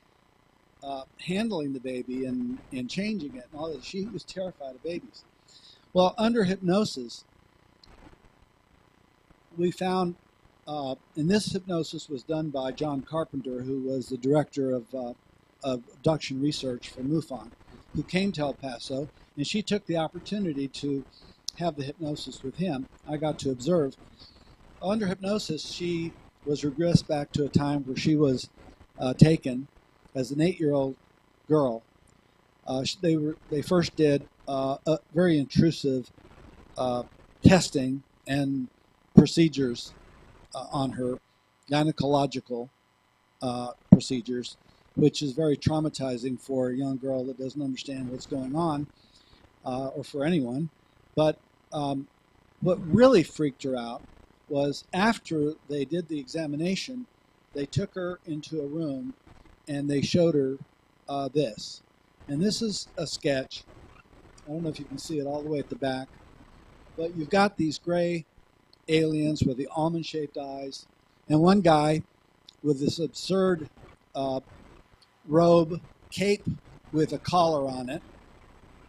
handling the baby and changing it and all that. She was terrified of babies. Well, under hypnosis, we found, and this hypnosis was done by John Carpenter, who was the director of abduction research for MUFON, who came to El Paso, and she took the opportunity to have the hypnosis with him. I got to observe. Under hypnosis, she was regressed back to a time where she was taken as an 8-year-old girl. They first did a very intrusive testing and procedures on her, gynecological procedures, which is very traumatizing for a young girl that doesn't understand what's going on, or for anyone. But what really freaked her out was after they did the examination, they took her into a room and they showed her this. And this is a sketch. I don't know if you can see it all the way at the back, but you've got these gray aliens with the almond-shaped eyes, and one guy with this absurd robe, cape with a collar on it,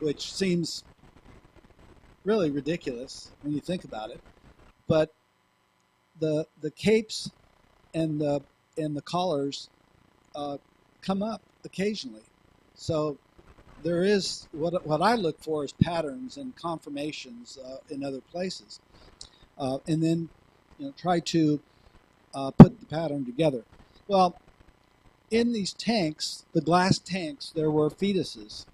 which seems really ridiculous when you think about it. But the capes and the collars come up occasionally. So there is what I look for is patterns and confirmations in other places, and then try to put the pattern together. Well, in these tanks, the glass tanks, there were fetuses.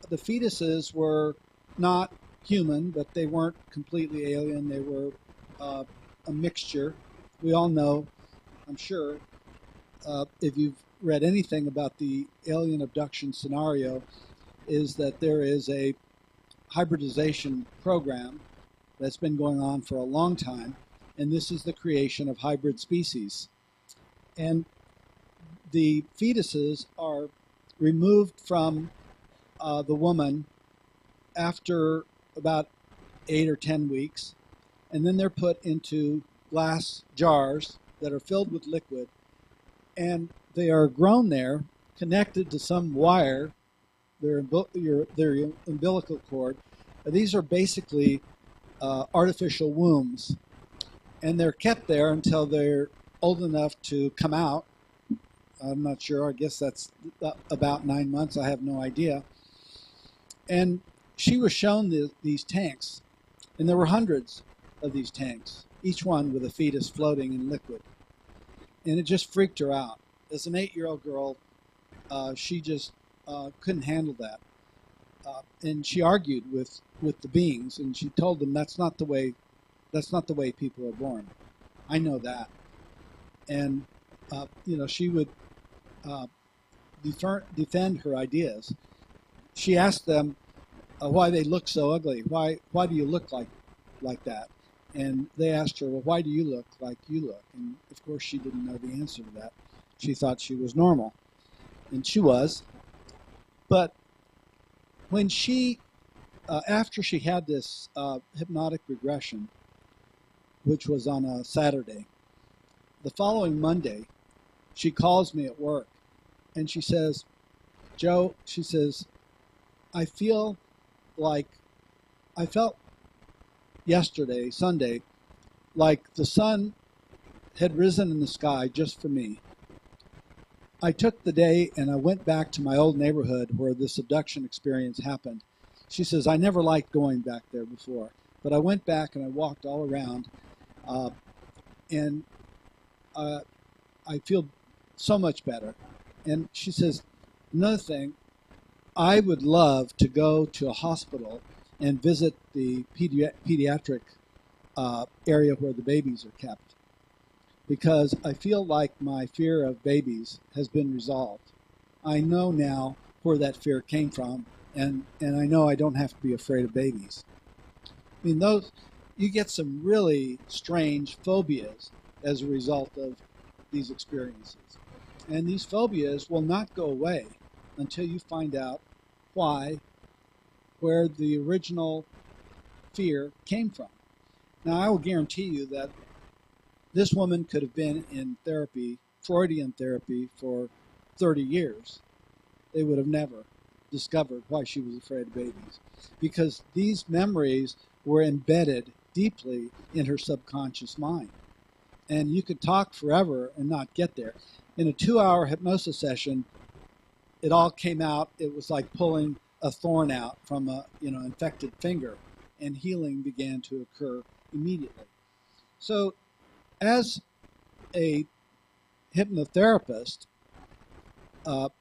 The fetuses were not human, but they weren't completely alien. They were a mixture. We all know, I'm sure, if you've read anything about the alien abduction scenario, is that there is a hybridization program that's been going on for a long time, and this is the creation of hybrid species. And the fetuses are removed from the woman after about 8 or 10 weeks, and then they're put into glass jars that are filled with liquid, and they are grown there, connected to some wire, their umbilical cord. These are basically artificial wombs, and they're kept there until they're old enough to come out. I'm not sure. I guess that's about 9 months. I have no idea. And she was shown these tanks, and there were hundreds of these tanks, each one with a fetus floating in liquid. And it just freaked her out. As an 8-year-old girl, she just couldn't handle that. And she argued with the beings, and she told them that's not the way people are born. I know that. And she would defend her ideas. She asked them, why they look so ugly. Why do you look like that? And they asked her, well, why do you look like you look? And of course, she didn't know the answer to that. She thought she was normal, and she was. But when she, after she had this hypnotic regression, which was on a Saturday, the following Monday, she calls me at work, and she says, Joe, she says, I feel like I felt yesterday, Sunday, like the sun had risen in the sky just for me. I took the day and I went back to my old neighborhood where this abduction experience happened. She says, I never liked going back there before, but I went back and I walked all around, and I feel so much better. And she says, another thing, I would love to go to a hospital and visit the pediatric area where the babies are kept, because I feel like my fear of babies has been resolved. I know now where that fear came from, and I know I don't have to be afraid of babies. I mean, you get some really strange phobias as a result of these experiences. And these phobias will not go away until you find out where the original fear came from. Now, I will guarantee you that this woman could have been in therapy, Freudian therapy, for 30 years. They would have never discovered why she was afraid of babies, because these memories were embedded deeply in her subconscious mind. And you could talk forever and not get there. In a 2-hour hypnosis session, it all came out. It was like pulling a thorn out from a infected finger, and healing began to occur immediately. So as a hypnotherapist,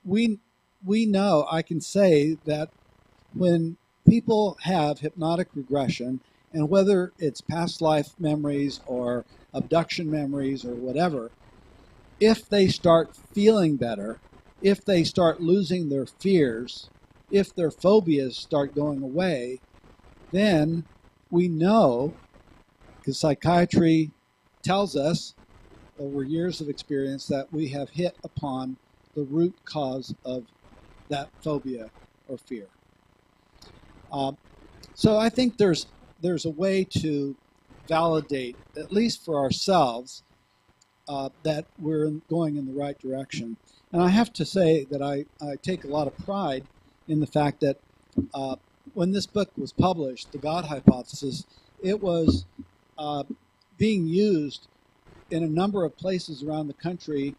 we know, I can say that when people have hypnotic regression, and whether it's past life memories or abduction memories or whatever, if they start feeling better, if they start losing their fears, if their phobias start going away, then we know, because psychiatry tells us over years of experience, that we have hit upon the root cause of that phobia or fear. So I think there's a way to validate, at least for ourselves, that we're going in the right direction. And I have to say that I take a lot of pride in the fact that when this book was published, The God Hypothesis, it was being used in a number of places around the country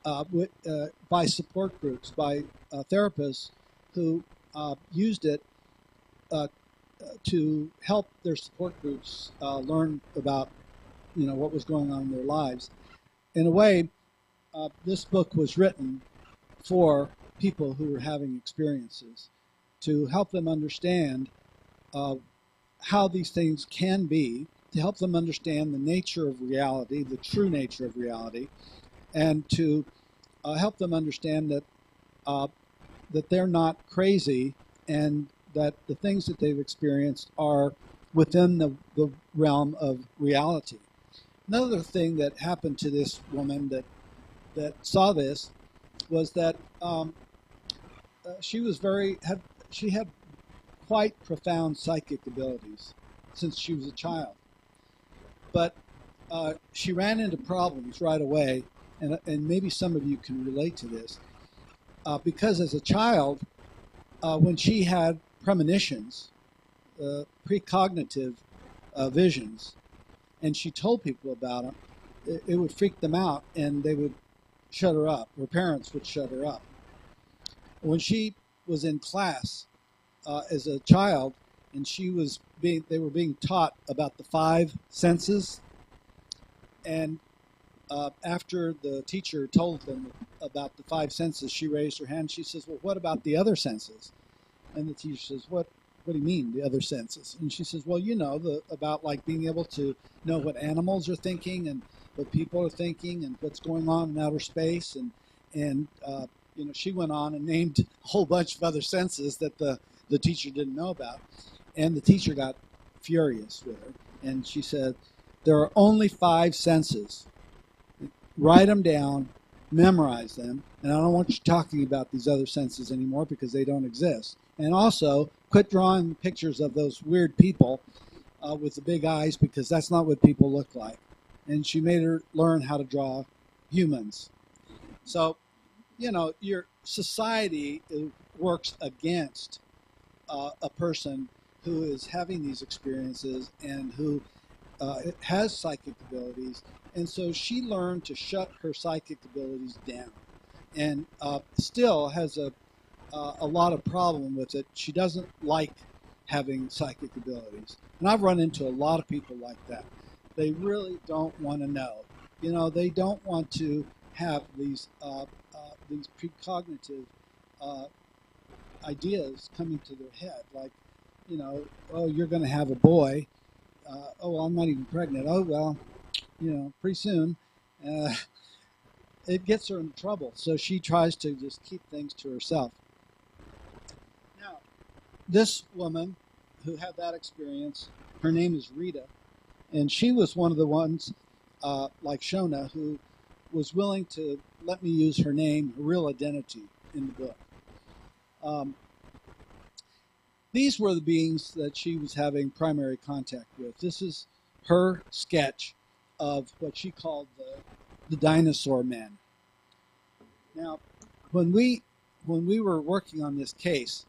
by support groups, by therapists who used it to help their support groups learn about what was going on in their lives. In a way, this book was written for people who were having experiences, to help them understand how these things can be, to help them understand the nature of reality, the true nature of reality, and to help them understand that they're not crazy, and that the things that they've experienced are within the realm of reality. Another thing that happened to this woman that saw this was that she had quite profound psychic abilities since she was a child. But she ran into problems right away, and maybe some of you can relate to this, because as a child, when she had premonitions, precognitive visions, and she told people about them, it would freak them out, and they would shut her up. Her parents would shut her up. When she was in class as a child, and they were being taught about the 5 senses, and after the teacher told them about the 5 senses, she raised her hand. She says, "Well, what about the other senses?" And the teacher says, "What do you mean, the other senses?" And she says, "Well, about like being able to know what animals are thinking and what people are thinking and what's going on in outer space." And she went on and named a whole bunch of other senses that the the teacher didn't know about. And the teacher got furious with her. And she said, there are only 5 senses. Write them down, memorize them, and I don't want you talking about these other senses anymore because they don't exist. And also, quit drawing pictures of those weird people with the big eyes because that's not what people look like. And she made her learn how to draw humans. So, you know, your society works against a person who is having these experiences and who has psychic abilities. And so she learned to shut her psychic abilities down and still has a lot of problem with it. She doesn't like having psychic abilities. And I've run into a lot of people like that. They really don't want to know. You know, they don't want to have these precognitive ideas coming to their head, like, you know, oh, you're going to have a boy. Oh, well, I'm not even pregnant. Oh, well, you know, pretty soon. It gets her in trouble. So she tries to just keep things to herself. Now, this woman who had that experience, her name is Rita, and she was one of the ones, like Shona, who was willing to let me use her name, her real identity, in the book. These were the beings that she was having primary contact with. This is her sketch of what she called the dinosaur men. Now, when we were working on this case,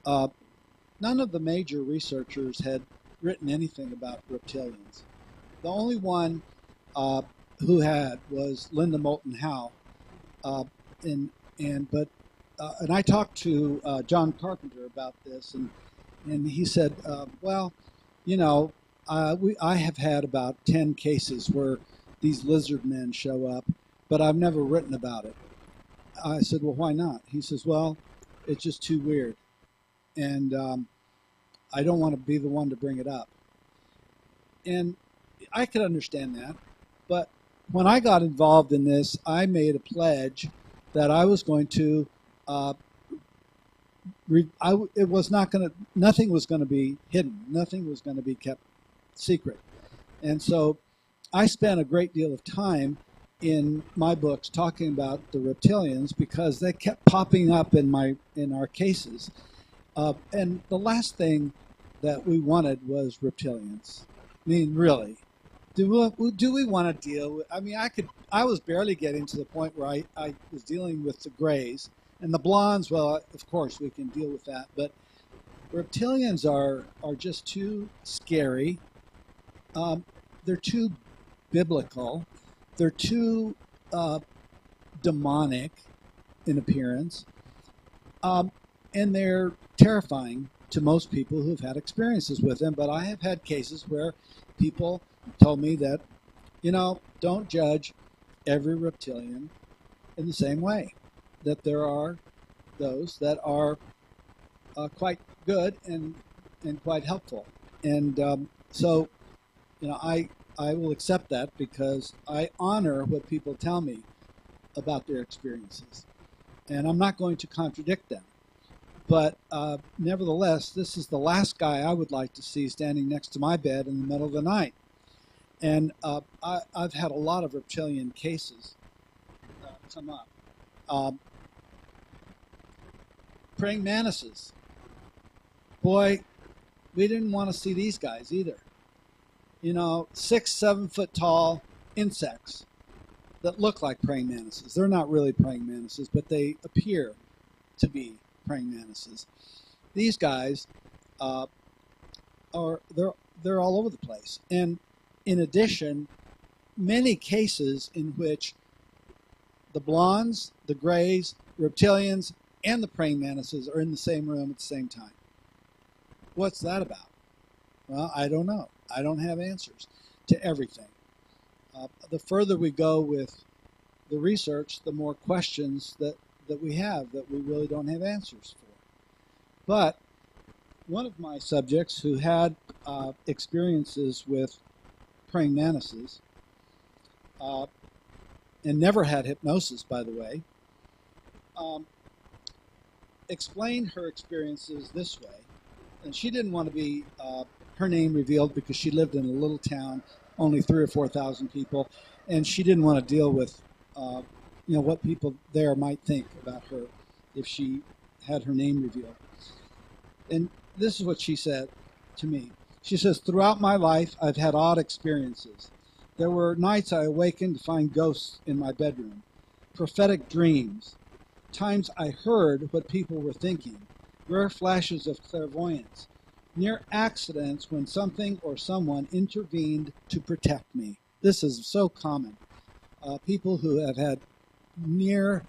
none of the major researchers had written anything about reptilians. The only one who had was Linda Moulton Howe, and I talked to John Carpenter about this, and he said, well, you know, I have had about 10 cases where these lizard men show up, but I've never written about it. I said, well, why not? He says, well, it's just too weird, and I don't want to be the one to bring it up. And I could understand that, but when I got involved in this, I made a pledge that I was going to it was not going to, nothing was going to be hidden. Nothing was going to be kept secret. And so I spent a great deal of time in my books talking about the reptilians because they kept popping up in our cases. And the last thing that we wanted was reptilians. I mean, really, do we want to deal with? I mean, I was barely getting to the point where I was dealing with the grays and the blondes. Well, of course we can deal with that, but reptilians are just too scary. They're too biblical. They're too demonic in appearance, and they're terrifying to most people who've had experiences with them. But I have had cases where people told me that, you know, don't judge every reptilian in the same way, that there are those that are quite good and quite helpful. And so, you know, I will accept that because I honor what people tell me about their experiences. And I'm not going to contradict them. But nevertheless, this is the last guy I would like to see standing next to my bed in the middle of the night. And I've had a lot of reptilian cases come up. Praying mantises. Boy, we didn't want to see these guys either. You know, 6-7 foot tall insects that look like praying mantises. They're not really praying mantises, but they appear to be praying mantises. These guys they're all over the place. And in addition, many cases in which the blondes, the grays, reptilians, and the praying mantises are in the same room at the same time. What's that about? Well, I don't know. I don't have answers to everything. The further we go with the research, the more questions that we have that we really don't have answers for. But one of my subjects who had experiences with praying mantises, and never had hypnosis, by the way, explained her experiences this way. And she didn't want to be her name revealed because she lived in a little town, only 3,000 or 4,000 people, and she didn't want to deal with what people there might think about her if she had her name revealed. And this is what she said to me. She says, "Throughout my life, I've had odd experiences. There were nights I awakened to find ghosts in my bedroom, prophetic dreams, times I heard what people were thinking, rare flashes of clairvoyance, near accidents when something or someone intervened to protect me." This is so common. People who have had near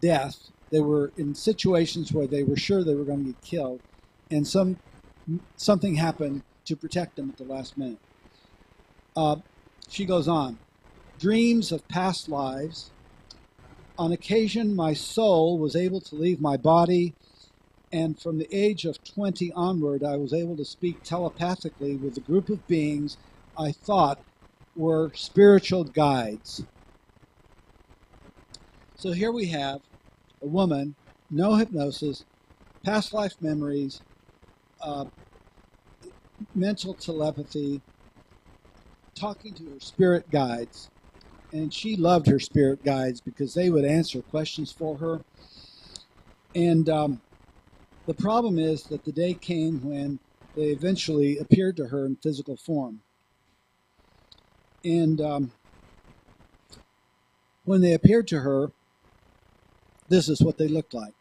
death, they were in situations where they were sure they were going to get killed, and something happened to protect them at the last minute. She goes on, dreams of past lives. On occasion, my soul was able to leave my body, and from the age of 20 onward, I was able to speak telepathically with a group of beings I thought were spiritual guides. So here we have a woman, no hypnosis, past life memories, mental telepathy, talking to her spirit guides. And she loved her spirit guides because they would answer questions for her. And the problem is that the day came when they eventually appeared to her in physical form. And when they appeared to her, this is what they looked like.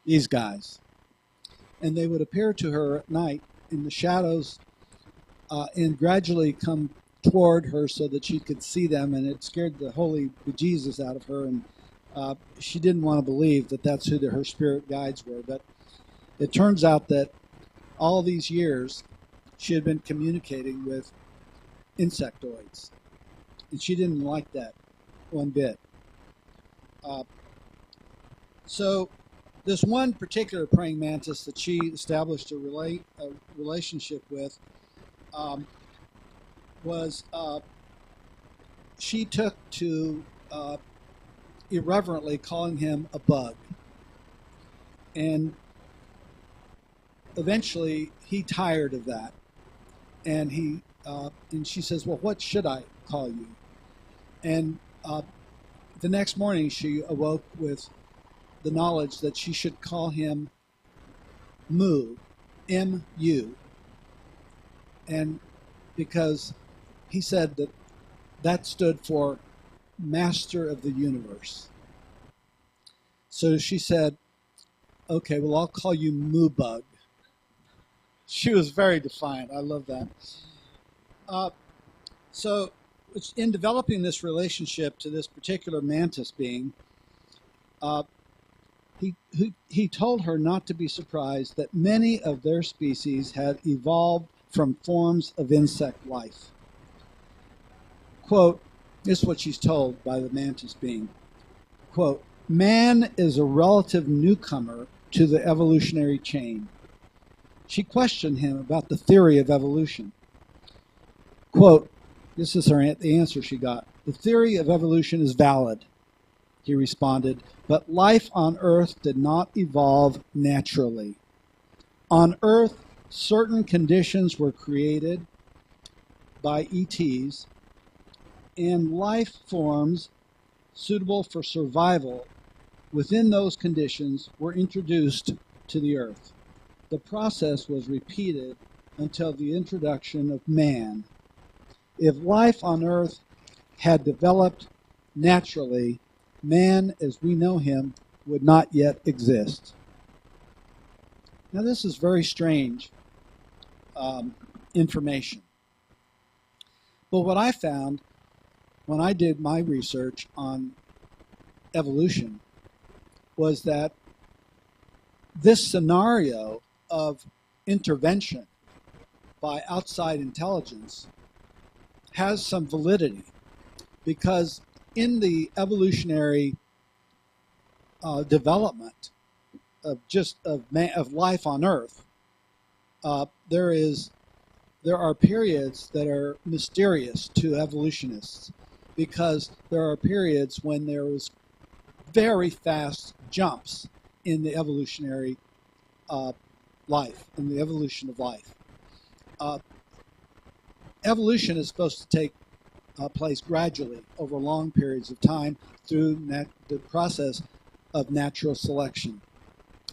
These guys. And they would appear to her at night in the shadows and gradually come toward her so that she could see them, and it scared the holy bejesus out of her, and she didn't want to believe that that's who her spirit guides were. But it turns out that all these years she had been communicating with insectoids, and she didn't like that one bit. So this one particular praying mantis that she established a relationship with was she took to irreverently calling him a bug. And eventually he tired of that. And she says, "Well, what should I call you?" And the next morning she awoke with the knowledge that she should call him Mu, M-U. And because he said that stood for Master of the Universe. So she said, "Okay, well, I'll call you Moo Bug." She was very defiant. I love that. So in developing this relationship to this particular mantis being, he told her not to be surprised that many of their species had evolved from forms of insect life. Quote, this is what she's told by the mantis being. Quote, "Man is a relative newcomer to the evolutionary chain." She questioned him about the theory of evolution. Quote, this is the answer she got. "The theory of evolution is valid," he responded, "but life on Earth did not evolve naturally. On Earth, certain conditions were created by ETs, and life forms suitable for survival within those conditions were introduced to the Earth. The process was repeated until the introduction of man. If life on Earth had developed naturally, man as we know him would not yet exist." Now this is very strange information. But what I found when I did my research on evolution was that this scenario of intervention by outside intelligence has some validity, because in the evolutionary development of life on Earth, there are periods that are mysterious to evolutionists, because there are periods when there was very fast jumps in the evolutionary life, in the evolution of life. Evolution is supposed to take place gradually over long periods of time through the process of natural selection.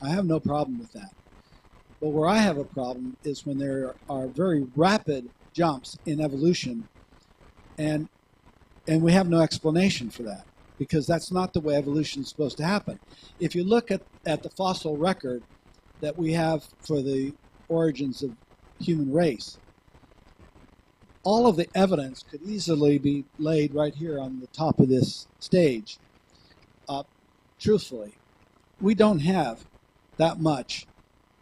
I have no problem with that. But where I have a problem is when there are very rapid jumps in evolution, and we have no explanation for that, because that's not the way evolution is supposed to happen. If you look at the fossil record that we have for the origins of human race, all of the evidence could easily be laid right here on the top of this stage. Truthfully, we don't have that much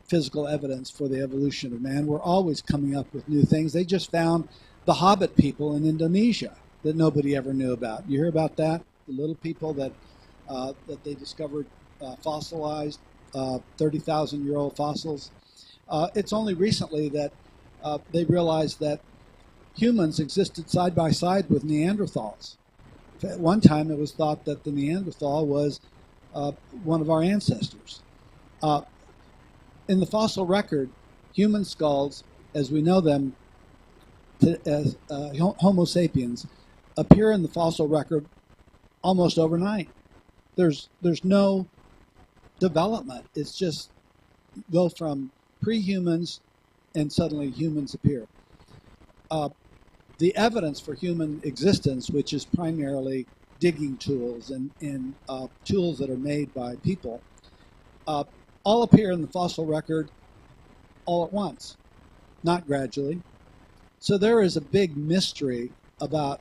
physical evidence for the evolution of man. We're always coming up with new things. They just found the Hobbit people in Indonesia that nobody ever knew about. You hear about that? The little people that they discovered fossilized, 30,000-year-old fossils. It's only recently that they realized that humans existed side by side with Neanderthals. At one time, it was thought that the Neanderthal was one of our ancestors. In the fossil record, human skulls, as we know them as Homo sapiens, appear in the fossil record almost overnight. There's no development. It's just go from pre-humans and suddenly humans appear. The evidence for human existence, which is primarily digging tools and tools that are made by people, all appear in the fossil record all at once, not gradually. So there is a big mystery about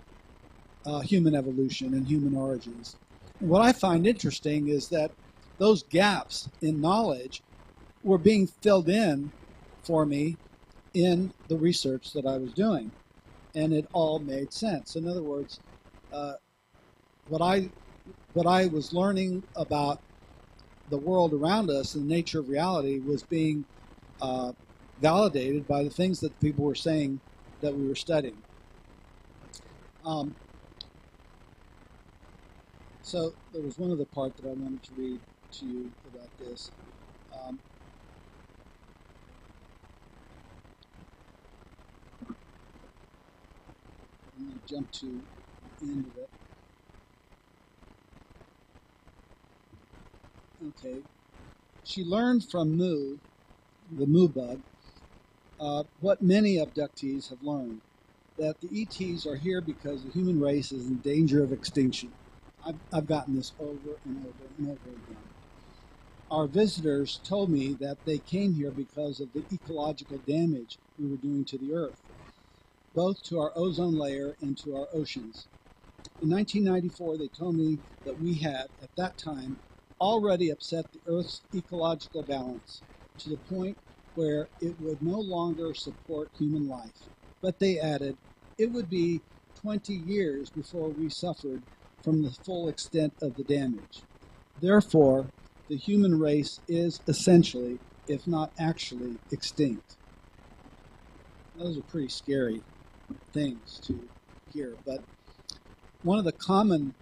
human evolution and human origins. And what I find interesting is that those gaps in knowledge were being filled in for me in the research that I was doing, and it all made sense. In other words, what I was learning about the world around us and the nature of reality was being validated by the things that people were saying that we were studying. So there was one other part that I wanted to read to you about this. I'm going to jump to the end of it. Okay. She learned from Mu, the Mu bug, what many abductees have learned, that the ETs are here because the human race is in danger of extinction. I've gotten this over and over and over again. Our visitors told me that they came here because of the ecological damage we were doing to the Earth, both to our ozone layer and to our oceans. In 1994, they told me that we had, at that time, already upset the Earth's ecological balance to the point where it would no longer support human life. But they added, it would be 20 years before we suffered from the full extent of the damage. Therefore, the human race is essentially, if not actually, extinct. Those are pretty scary things to hear, but one of the common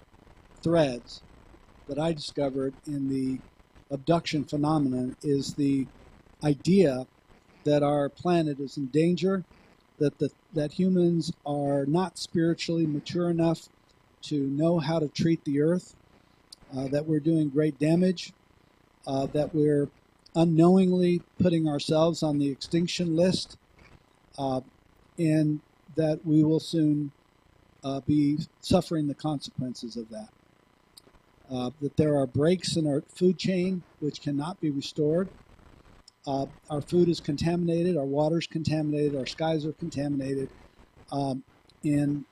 threads that I discovered in the abduction phenomenon is the idea that our planet is in danger, that humans are not spiritually mature enough to know how to treat the Earth, that we're doing great damage, that we're unknowingly putting ourselves on the extinction list, and that we will soon be suffering the consequences of that. That there are breaks in our food chain which cannot be restored. Our food is contaminated, our water is contaminated, our skies are contaminated. And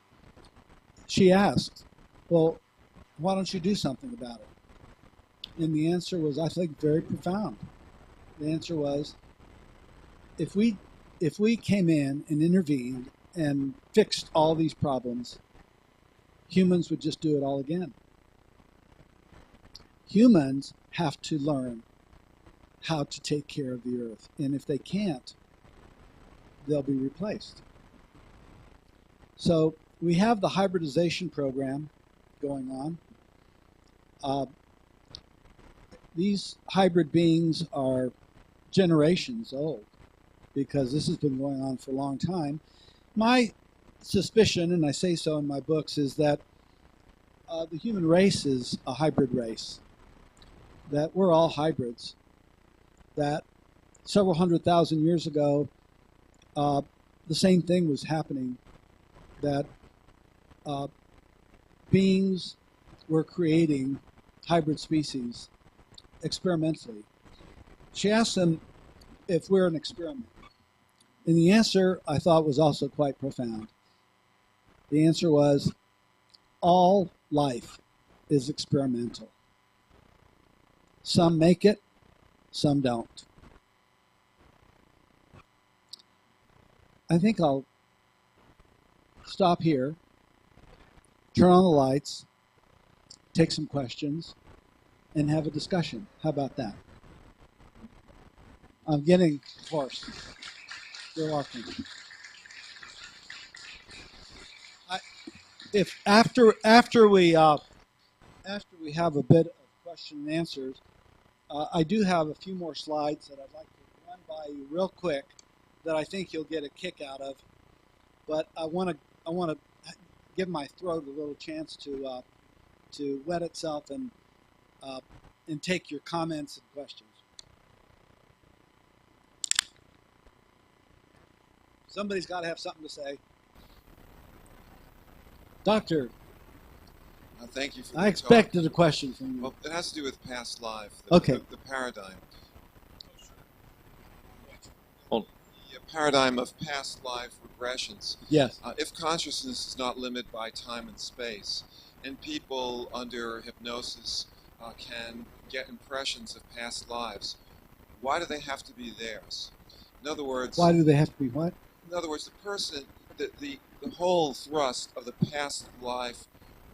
she asked, well, why don't you do something about it? And the answer was, I think, very profound. The answer was, if we came in and intervened and fixed all these problems, humans would just do it all again. Humans have to learn how to take care of the Earth. And if they can't, they'll be replaced. So we have the hybridization program going on. these hybrid beings are generations old because this has been going on for a long time. My suspicion, and I say so in my books, is that the human race is a hybrid race, that we're all hybrids, that several 100,000 years ago, the same thing was happening, that beings were creating hybrid species experimentally. She asked them if we're an experiment. And the answer, I thought, was also quite profound. The answer was, all life is experimental. Some make it, some don't. I think I'll stop here, turn on the lights, take some questions, and have a discussion. How about that? I'm getting hoarse. You're welcome. If after we have a bit of question and answers, I do have a few more slides that I'd like to run by you real quick that I think you'll get a kick out of. But I want to give my throat a little chance to wet itself and take your comments and questions. Somebody's got to have something to say. Doctor, thank you for I expected a question from you. Well, it has to do with past life. Okay. The paradigm. Hold. The paradigm of past life regressions. Yes. If consciousness is not limited by time and space, and people under hypnosis can get impressions of past lives, why do they have to be theirs? In other words, Why do they have to be what? In other words, the person, the whole thrust of the past life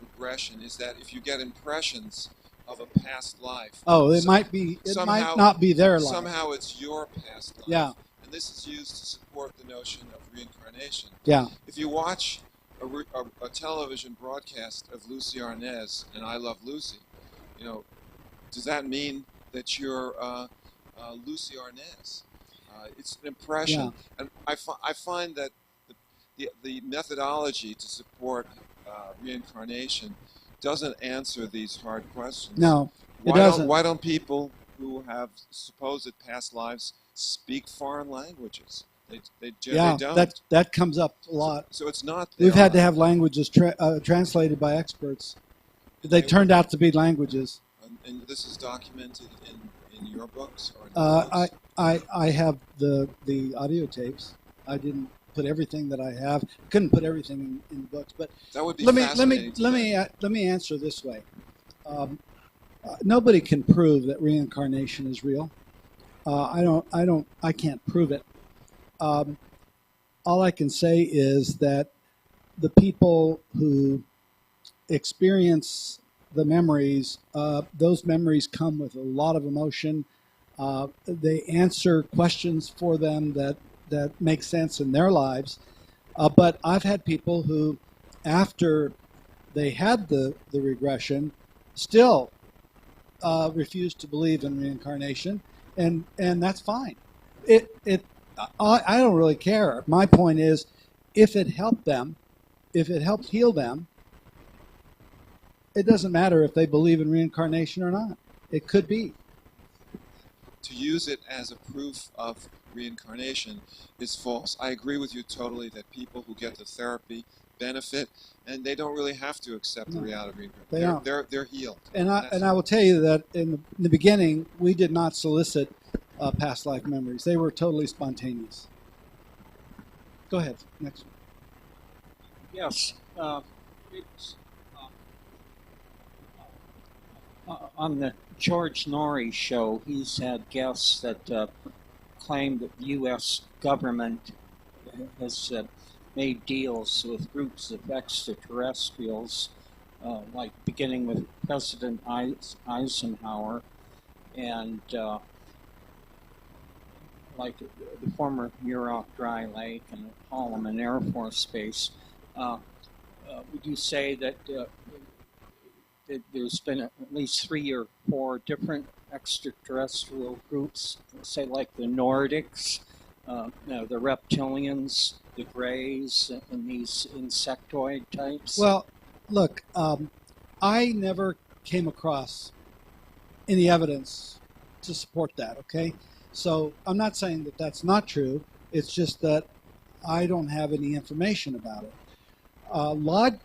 regression is that if you get impressions of a past life, it might not be their life. Somehow it's your past life. Yeah. And this is used to support the notion of reincarnation. Yeah. If you watch a television broadcast of Lucy Arnaz and I Love Lucy, does that mean that you're Lucy Arnaz? It's an impression, Yeah. and I find that the methodology to support reincarnation doesn't answer these hard questions. No, it doesn't. Why don't people who have supposed past lives speak foreign languages? They generally don't. That comes up a lot. So it's not. We've had to have languages translated by experts. They turned out to be languages. And this is documented in your books or in the books? I have the audio tapes. I didn't put everything that I have. Couldn't put everything in the books, but that would be let me answer this way. Nobody can prove that reincarnation is real. I can't prove it. All I can say is that the people who experience the memories, those memories come with a lot of emotion. They answer questions for them that make sense in their lives. But I've had people who, after they had the regression, still refuse to believe in reincarnation, and that's fine. I don't really care. My point is, if it helped them, if it helped heal them, it doesn't matter if they believe in reincarnation or not. It could be. To use it as a proof of reincarnation is false. I agree with you totally that people who get the therapy benefit, and they don't really have to accept the reality of reincarnation. They're healed. And I will tell you that in the beginning, we did not solicit past life memories. They were totally spontaneous. Go ahead. Next one. Yes. It's on the George Norrie show, he's had guests that claim that the U.S. government has made deals with groups of extraterrestrials, like beginning with President Eisenhower and like the former Muroc Dry Lake and Holloman Air Force Base. Would you say that there's been at least 3 or 4 different extraterrestrial groups, say like the Nordics, the Reptilians, the Greys, and these insectoid types? Well, look, I never came across any evidence to support that, okay? So I'm not saying that that's not true. It's just that I don't have any information about it.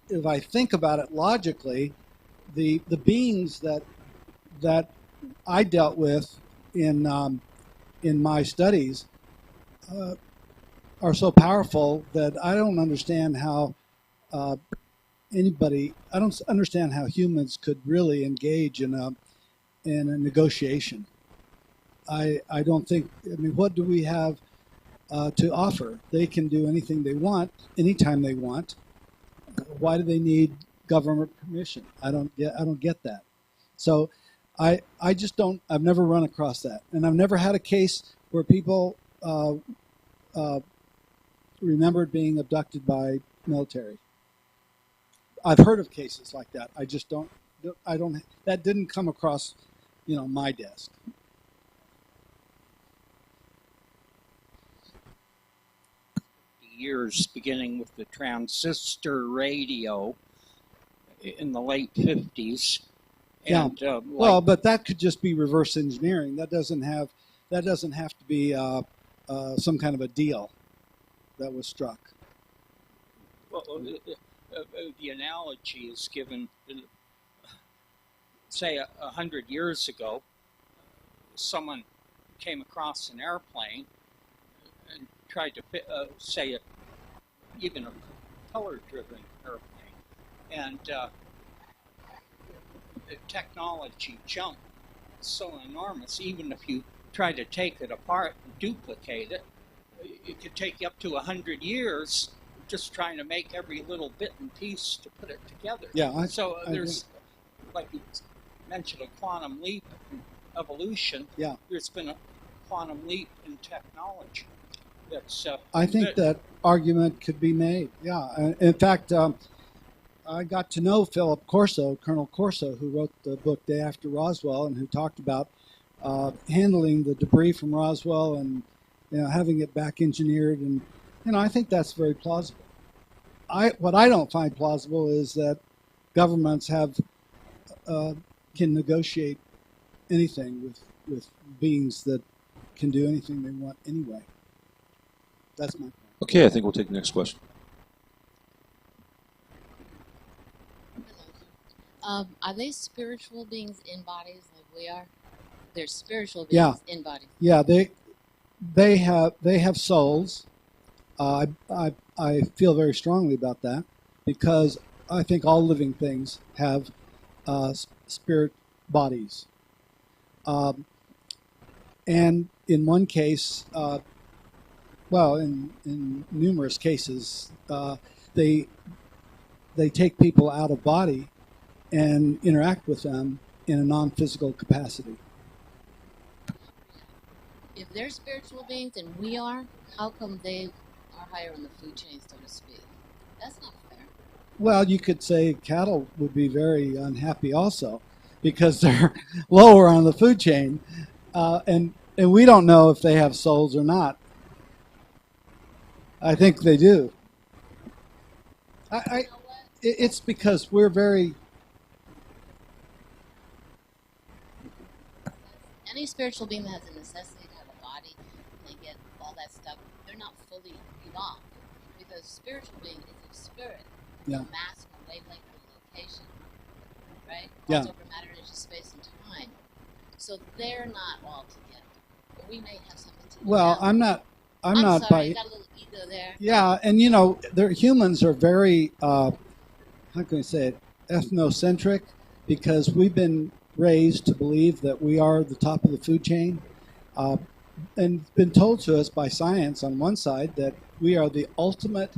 If I think about it logically, the beings that I dealt with in my studies are so powerful that I don't understand how I don't understand how humans could really engage in a negotiation. I don't think. I mean, what do we have to offer? They can do anything they want, anytime they want. Why do they need government permission? I don't get that. So I just don't. I've never run across that, and I've never had a case where people remembered being abducted by military. I've heard of cases like that. I just don't. I don't. That didn't come across, my desk. Years beginning with the transistor radio in the late 50s. And, yeah. Well, but that could just be reverse engineering. That doesn't have to be some kind of a deal that was struck. Well, the analogy is given, say 100 years ago, someone came across an airplane and tried to say even a color-driven airplane, and the technology jumped so enormous. Even if you try to take it apart and duplicate it, it could take you up to 100 years just trying to make every little bit and piece to put it together. Yeah. There's, like you mentioned, a quantum leap in evolution. Yeah. There's been a quantum leap in technology. I think that argument could be made. Yeah. In fact, I got to know Philip Corso, Colonel Corso, who wrote the book Day After Roswell, and who talked about handling the debris from Roswell and having it back engineered, and I think that's very plausible. What I don't find plausible is that governments can negotiate anything with beings that can do anything they want anyway. That's my point. Okay, I think we'll take the next question. Are they spiritual beings in bodies like we are? They're spiritual beings in bodies. Yeah, they have souls. I feel very strongly about that because I think all living things have spirit bodies. And in one case, in numerous cases, they take people out of body and interact with them in a non-physical capacity. If they're spiritual beings and we are, how come they are higher on the food chain, so to speak? That's not fair. Well, you could say cattle would be very unhappy also because they're lower on the food chain, and we don't know if they have souls or not. I think they do. It's because we're very... Any spiritual being that has a necessity to have a body and get all that stuff, they're not fully evolved because spiritual being is a spirit, Yeah. a mass, a wavelength, a location, right? Yeah. Over matter, energy, space, and time. So they're not all together. But we may have something to do. Well, I'm not sorry, I got a little ego there. Yeah, and humans are very, how can I say it, ethnocentric, because we've been raised to believe that we are the top of the food chain, and been told to us by science on one side that we are the ultimate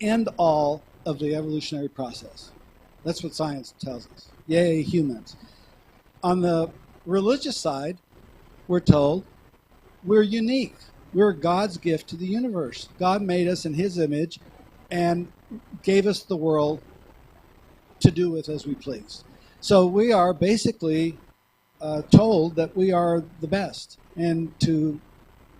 end all of the evolutionary process. That's what science tells us. Yay, humans. On the religious side, we're told we're unique. We're God's gift to the universe. God made us in His image and gave us the world to do with as we please. So we are basically told that we are the best, and to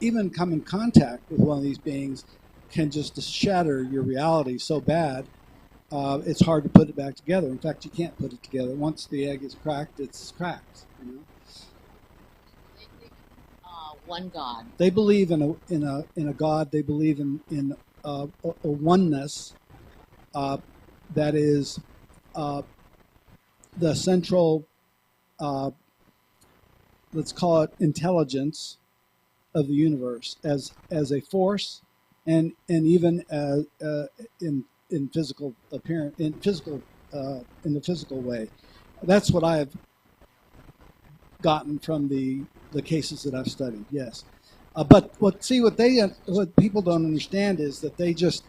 even come in contact with one of these beings can just shatter your reality so bad. It's hard to put it back together. In fact, you can't put it together. Once the egg is cracked, it's cracked. You know? One God. They believe in a God. They believe in a oneness that is the central, let's call it intelligence of the universe as a force, and even as, in physical appearance, in the physical way. That's what I have gotten from the cases that I've studied. Yes, but what people don't understand is that they just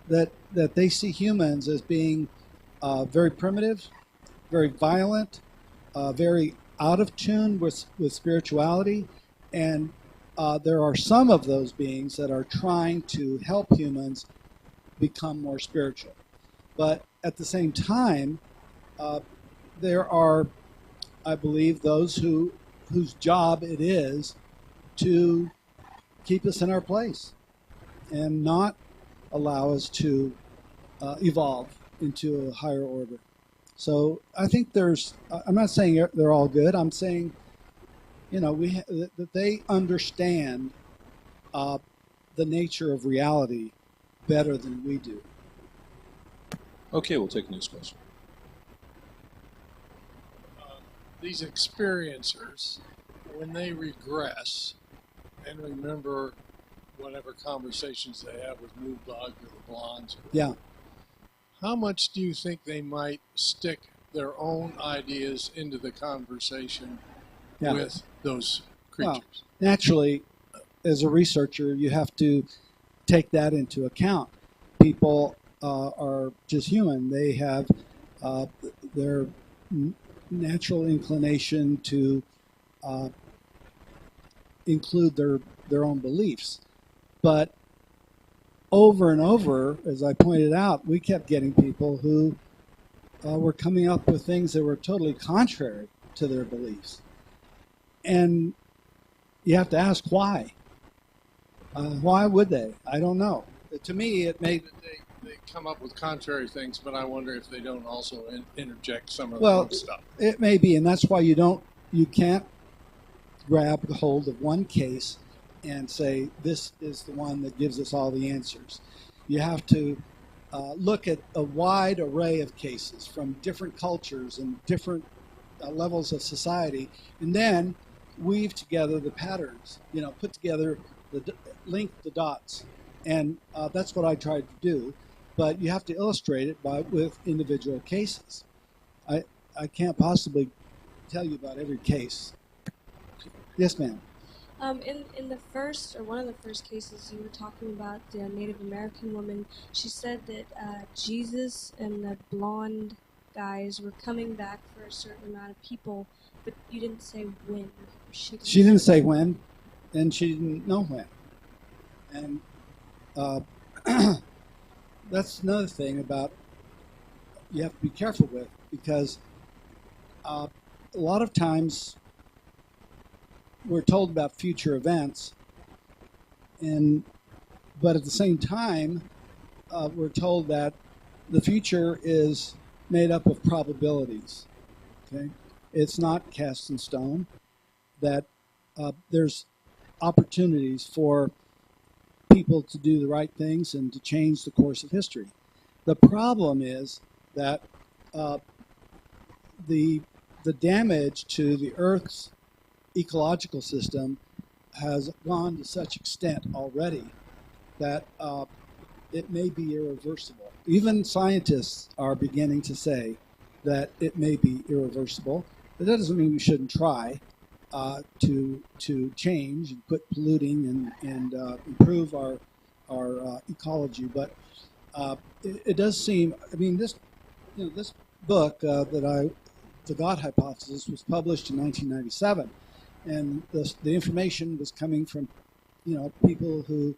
that they see humans as being very primitive, very violent, very out of tune with spirituality, and there are some of those beings that are trying to help humans become more spiritual. But at the same time, there are, I believe, those whose job it is to keep us in our place and not allow us to evolve into a higher order. So I think I'm not saying they're all good. I'm saying, that they understand the nature of reality better than we do. Okay, we'll take the next question. These experiencers, when they regress and remember whatever conversations they have with Moobog or the Blondes, Yeah. how much do you think they might stick their own ideas into the conversation with those creatures? Well, naturally, as a researcher, you have to take that into account. People are just human. They have their natural inclination to include their own beliefs. But over and over, as I pointed out, we kept getting people who were coming up with things that were totally contrary to their beliefs. And you have to ask why. Why would they? I don't know. To me, it made... They come up with contrary things, but I wonder if they don't also interject some of their Well, own stuff. It may be, and that's why you can't grab hold of one case and say this is the one that gives us all the answers. You have to look at a wide array of cases from different cultures and different levels of society, and then weave together the patterns. Put together link the dots, and that's what I tried to do. But you have to illustrate it with individual cases. I can't possibly tell you about every case. Yes, ma'am. In the first, or one of the first cases, you were talking about the Native American woman. She said that Jesus and the blonde guys were coming back for a certain amount of people, but you didn't say when. She didn't say when, and she didn't know when. And that's another thing about you have to be careful with, because a lot of times we're told about future events, but at the same time we're told that the future is made up of probabilities. Okay, it's not cast in stone. That there's opportunities for people to do the right things and to change the course of history. The problem is that the damage to the Earth's ecological system has gone to such extent already that it may be irreversible. Even scientists are beginning to say that it may be irreversible. But that doesn't mean we shouldn't try to change and quit polluting and improve our ecology. But it does seem. I mean, this book the God Hypothesis, was published in 1997, and the information was coming from people who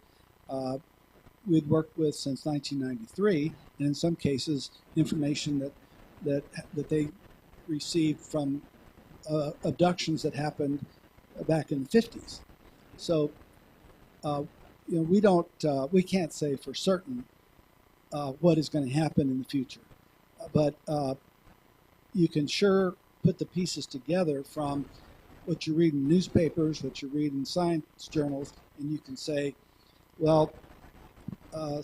we'd worked with since 1993, and in some cases information that they received from abductions that happened back in the 50s. So, we can't say for certain what is going to happen in the future, but you can sure put the pieces together from what you read in newspapers, what you read in science journals, and you can say, well,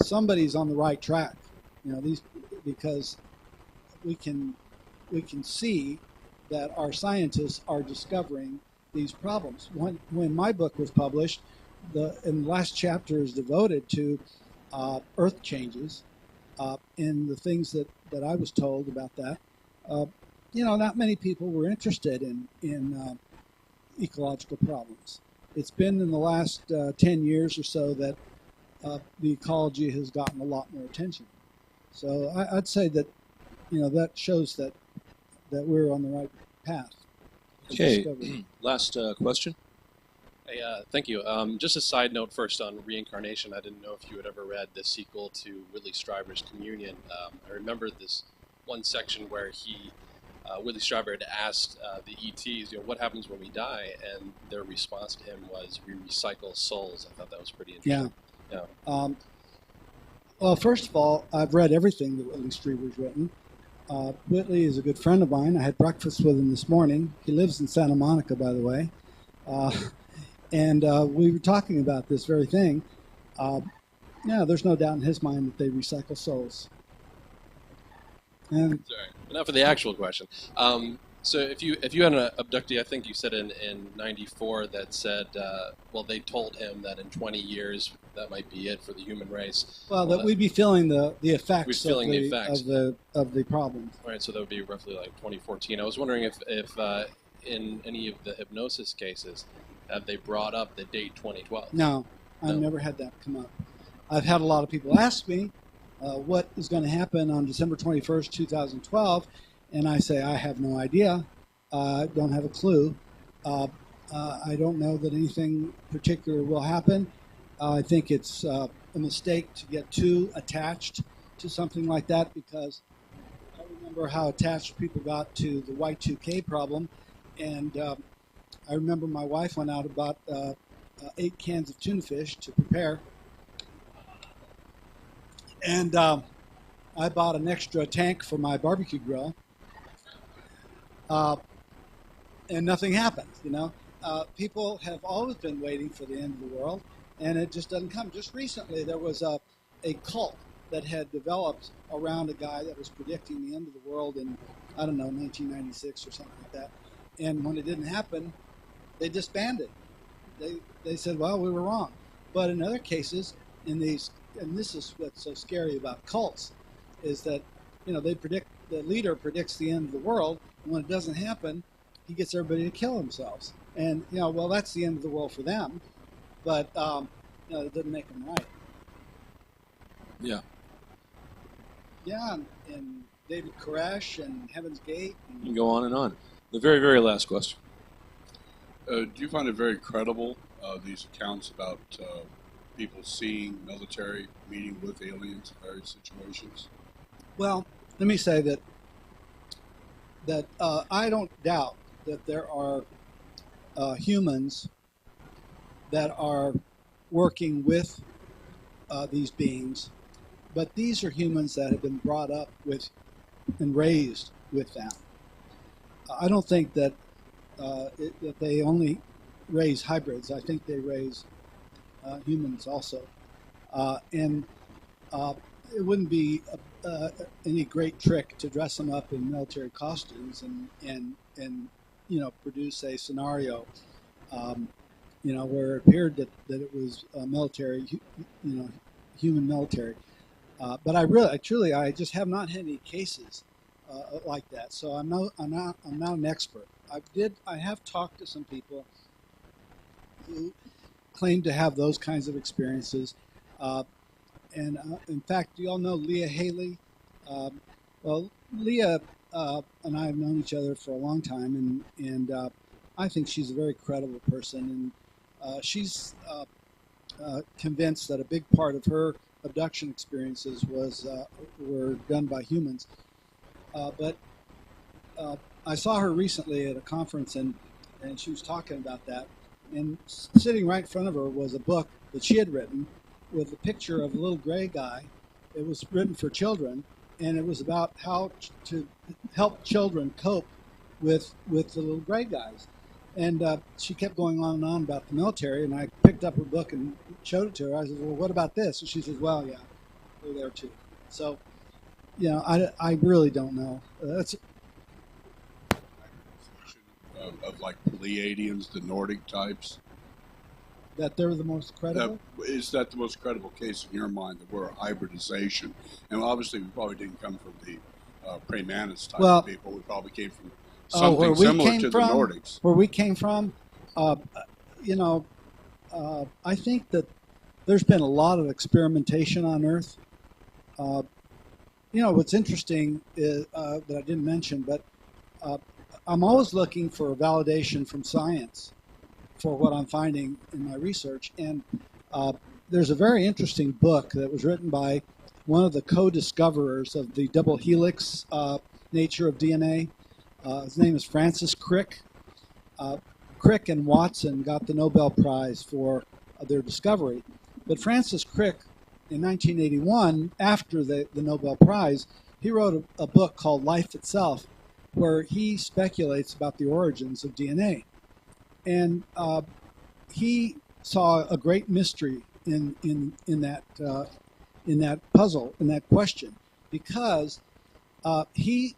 somebody's on the right track. Because we can see that our scientists are discovering these problems. When my book was published, the last chapter is devoted to Earth changes, and the things that I was told about that. Not many people were interested in ecological problems. It's been in the last 10 years or so that the ecology has gotten a lot more attention. So I'd say that, that shows that we're on the right path. Okay, last question. Hey, thank you. Just a side note first on reincarnation. I didn't know if you had ever read the sequel to Whitley Strieber's Communion. I remember this one section where Whitley Strieber had asked the ETs, what happens when we die? And their response to him was, we recycle souls. I thought that was pretty interesting. Yeah. Well, first of all, I've read everything that Whitley Strieber's written. Whitley is a good friend of mine. I had breakfast with him this morning. He lives in Santa Monica, by the way. And we were talking about this very thing. There's no doubt in his mind that they recycle souls. And sorry, enough of the actual question. So if you had an abductee, I think you said in '94 that said, they told him that in 20 years that might be it for the human race. Well, that we'd be feeling the effects of the problems. All right, so that would be roughly like 2014. I was wondering if in any of the hypnosis cases, have they brought up the date 2012? No, I've never had that come up. I've had a lot of people ask me what is going to happen on December 21st, 2012, and I say I have no idea. I don't have a clue. I don't know that anything particular will happen. I think it's a mistake to get too attached to something like that, because I remember how attached people got to the Y2K problem, and I remember my wife went out and bought 8 cans of tuna fish to prepare, and I bought an extra tank for my barbecue grill, and nothing happened. People have always been waiting for the end of the world, and it just doesn't come. Just recently, there was a cult that had developed around a guy that was predicting the end of the world in, 1996 or something like that. And when it didn't happen, they disbanded. They said, well, we were wrong. But in other cases, and this is what's so scary about cults, is that, they predict, the leader predicts the end of the world, and when it doesn't happen, he gets everybody to kill themselves. And, that's the end of the world for them, but, it doesn't make them right. Yeah. Yeah, and David Koresh and Heaven's Gate. You can go on and on. The very, very last question. Do you find it very credible, these accounts about people seeing military meeting with aliens in various situations? Well, let me say that I don't doubt that there are humans that are working with these beings, but these are humans that have been brought up with and raised with them. I don't think that that they only raise hybrids. I think they raise humans also, and it wouldn't be any great trick to dress them up in military costumes and produce a scenario, where it appeared that it was military, human military. But I just have not had any cases like that. So I'm not an expert. I have talked to some people who claim to have those kinds of experiences. And in fact, do you all know Leah Haley? Well, Leah and I have known each other for a long time, and I think she's a very credible person. And she's convinced that a big part of her abduction experiences were done by humans. But I saw her recently at a conference, and she was talking about that. And sitting right in front of her was a book that she had written with a picture of a little gray guy. It was written for children, and it was about how to help children cope with the little gray guys. And she kept going on and on about the military, and I picked up her book and showed it to her. I said, well, what about this? And she says, well, yeah, they're there too. So, you know, I really don't know. That's of like Pleiadians, the Nordic types. that they're the most credible? Is that the most credible case in your mind, that we're a hybridization? And obviously we probably didn't come from the Praemanus type of people. We probably came from something similar to the Nordics. Where we came from, you know, I think that there's been a lot of experimentation on Earth. You know, what's interesting is, that I didn't mention, but I'm always looking for validation from science for what I'm finding in my research. And there's a very interesting book that was written by one of the co-discoverers of the double helix nature of DNA. His name is Francis Crick. Crick and Watson got the Nobel Prize for their discovery. But Francis Crick, in 1981, after the Nobel Prize, he wrote a book called Life Itself, where he speculates about the origins of DNA. And he saw a great mystery in that puzzle, in that question, because he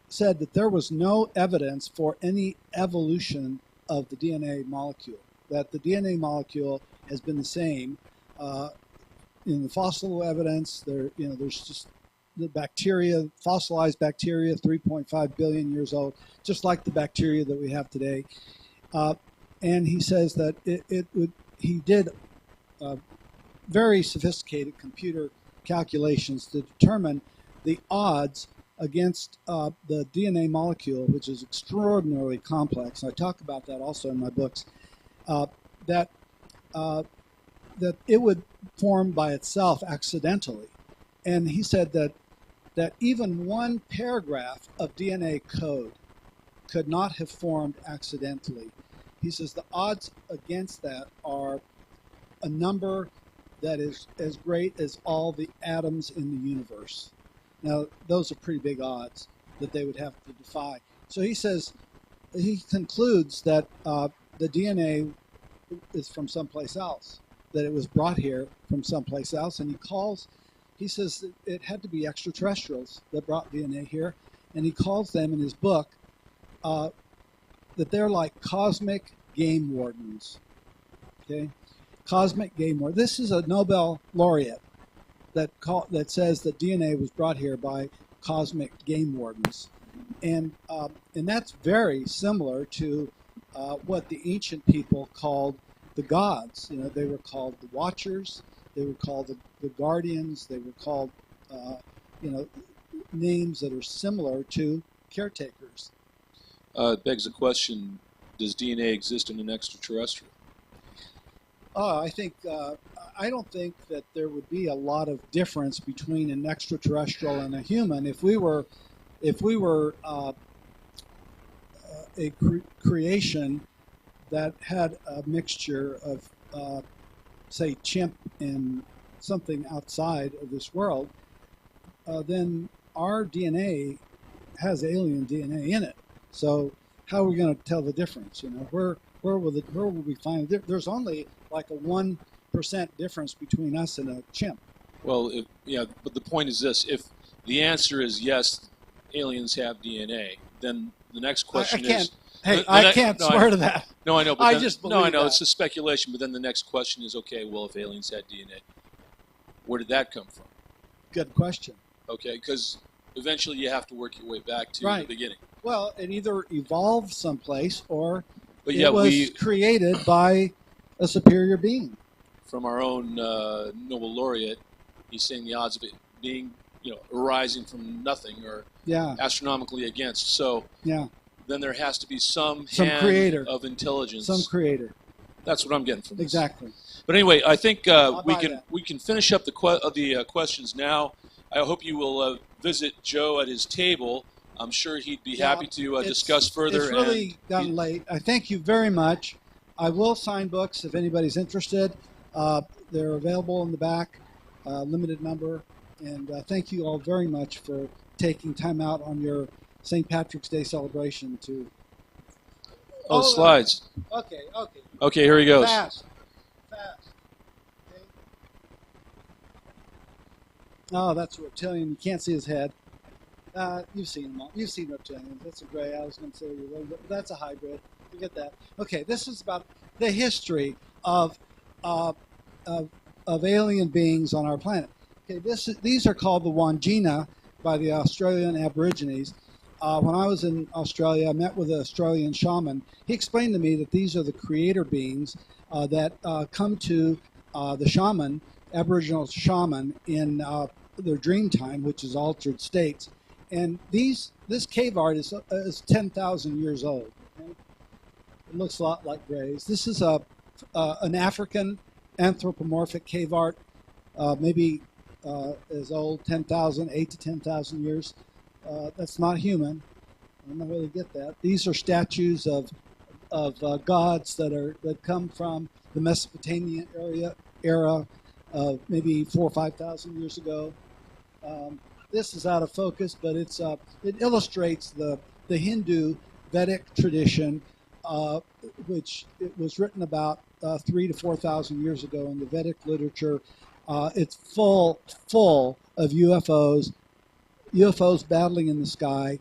said that there was no evidence for any evolution of the DNA molecule, that the DNA molecule has been the same. In the fossil evidence, there's just the bacteria, fossilized bacteria, 3.5 billion years old, just like the bacteria that we have today. And he says that he did very sophisticated computer calculations to determine the odds against the DNA molecule, which is extraordinarily complex. I talk about that also in my books, that it would form by itself accidentally. And he said that even one paragraph of DNA code could not have formed accidentally. He says the odds against that are a number that is as great as all the atoms in the universe. Now, those are pretty big odds that they would have to defy. So he says, he concludes that the DNA is from someplace else, that it was brought here from someplace else, and he says that it had to be extraterrestrials that brought DNA here, and he calls them in his book that they're like cosmic game wardens. Okay, cosmic game warden. This is a Nobel laureate that says that DNA was brought here by cosmic game wardens, and that's very similar to what the ancient people called the gods. You know, they were called the Watchers. They were called the Guardians. They were called, names that are similar to caretakers. It begs the question, does DNA exist in an extraterrestrial? I don't think that there would be a lot of difference between an extraterrestrial and a human. If we were a creation that had a mixture of, say, chimp and something outside of this world, then our DNA has alien DNA in it. So how are we going to tell the difference? You know, where will we find it? There's only like a 1% difference between us and a chimp. Well, but the point is this: if the answer is yes, aliens have DNA, then the next question is. Hey, I can't swear to that. No, I know. But I just believe no, I know that. It's a speculation. But then the next question is, okay, well, if aliens had DNA, where did that come from? Good question. Okay, because eventually you have to work your way back to the beginning. Well, it either evolved someplace or but it was created by a superior being. From our own Nobel laureate, he's saying the odds of it being, arising from nothing or astronomically against. So then there has to be some hand creator of intelligence. Some creator. That's what I'm getting from this. Exactly. But anyway, I think we can finish up the questions now. I hope you will visit Joe at his table I'm sure he'd be Yeah, happy to discuss further. It's really gotten late. I thank you very much. I will sign books if anybody's interested. They're available in the back, limited number. And thank you all very much for taking time out on your St. Patrick's Day celebration to... Oh, slides. Okay. Okay, here he goes. Fast. Okay. Oh, that's a reptilian. You can't see his head. You've seen them all. You've seen reptilians. That's a gray. I was going to say that's a hybrid. Forget that. Okay, this is about the history of alien beings on our planet. Okay, these are called the Wandjina by the Australian Aborigines. When I was in Australia, I met with an Australian shaman. He explained to me that these are the creator beings that come to the shaman, Aboriginal shaman, in their dream time, which is altered states. And this cave art is 10,000 years old. Okay? It looks a lot like grays. This is an African anthropomorphic cave art, maybe as old 8 to 10,000 years. That's not human. I don't know where they get that. These are statues of gods that come from the Mesopotamian era of maybe 4,000 or 5,000 years ago. This is out of focus, but it illustrates the Hindu Vedic tradition, which it was written about 3,000 to 4,000 years ago in the Vedic literature. It's full of UFOs battling in the sky,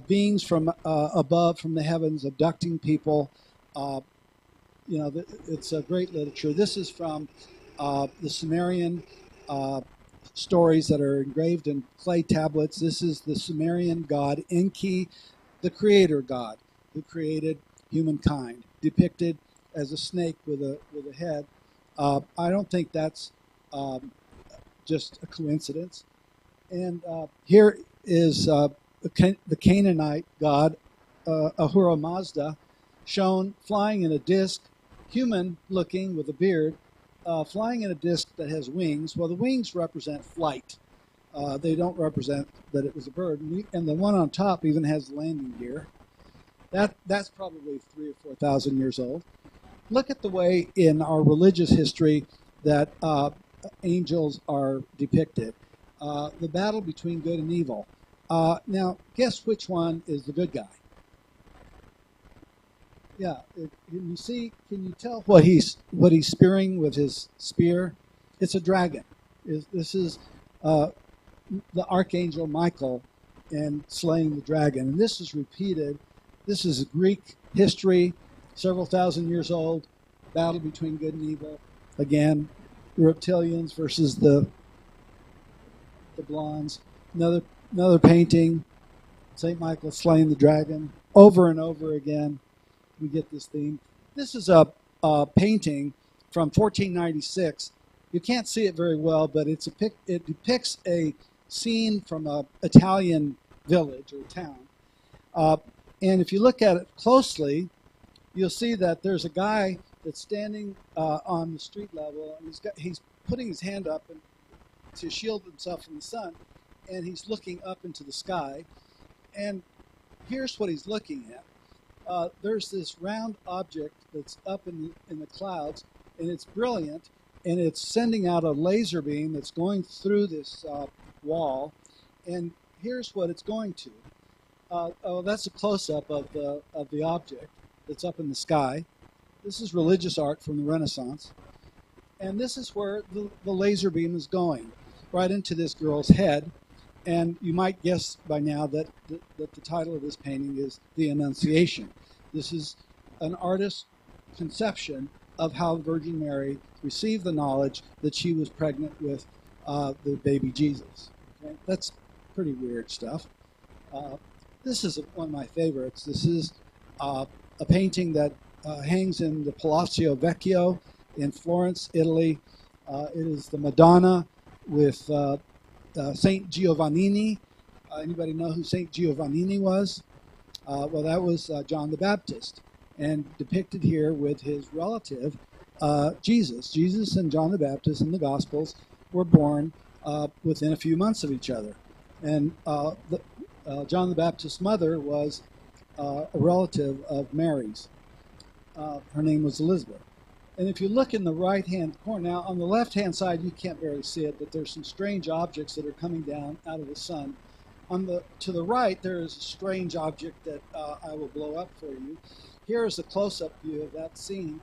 beings from above, from the heavens, abducting people. It's a great literature. This is from the Sumerian stories that are engraved in clay tablets. This is the Sumerian god Enki, the creator god who created humankind, depicted as a snake with a head. I don't think that's just a coincidence. And here is the Canaanite god Ahura Mazda, shown flying in a disc, human-looking with a beard, flying in a disc that has wings. Well, the wings represent flight. They don't represent that it was a bird. And the one on top even has landing gear. That's probably 3,000 or 4,000 years old. Look at the way in our religious history that angels are depicted. The battle between good and evil. Now, guess which one is the good guy? Yeah, can you tell what he's spearing with his spear? It's a dragon. This is the Archangel Michael and slaying the dragon. And this is repeated. This is Greek history, several thousand years old, battle between good and evil. Again, the reptilians versus the blondes. Another painting, St. Michael slaying the dragon. Over and over again, we get this theme. This is a painting from 1496. You can't see it very well, but it depicts a scene from an Italian village or town. And if you look at it closely, you'll see that there's a guy that's standing on the street level, and he's putting his hand up to shield himself from the sun, and he's looking up into the sky. And here's what he's looking at. There's this round object that's up in the clouds, and it's brilliant, and it's sending out a laser beam that's going through this wall. And here's what it's going to. That's a close-up of the object that's up in the sky. This is religious art from the Renaissance. And this is where the laser beam is going, right into this girl's head. And you might guess by now that the title of this painting is The Annunciation. This is an artist's conception of how the Virgin Mary received the knowledge that she was pregnant with the baby Jesus. Okay? That's pretty weird stuff. This is one of my favorites. This is a painting that hangs in the Palazzo Vecchio in Florence, Italy. It is the Madonna with Saint Giovannini. Anybody know who Saint Giovannini was? Well, that was John the Baptist, and depicted here with his relative, Jesus. Jesus and John the Baptist in the Gospels were born within a few months of each other. And John the Baptist's mother was a relative of Mary's. Her name was Elizabeth. And if you look in the right-hand corner, now on the left-hand side, you can't barely see it, but there's some strange objects that are coming down out of the sun. To the right, there is a strange object that I will blow up for you. Here is a close-up view of that scene.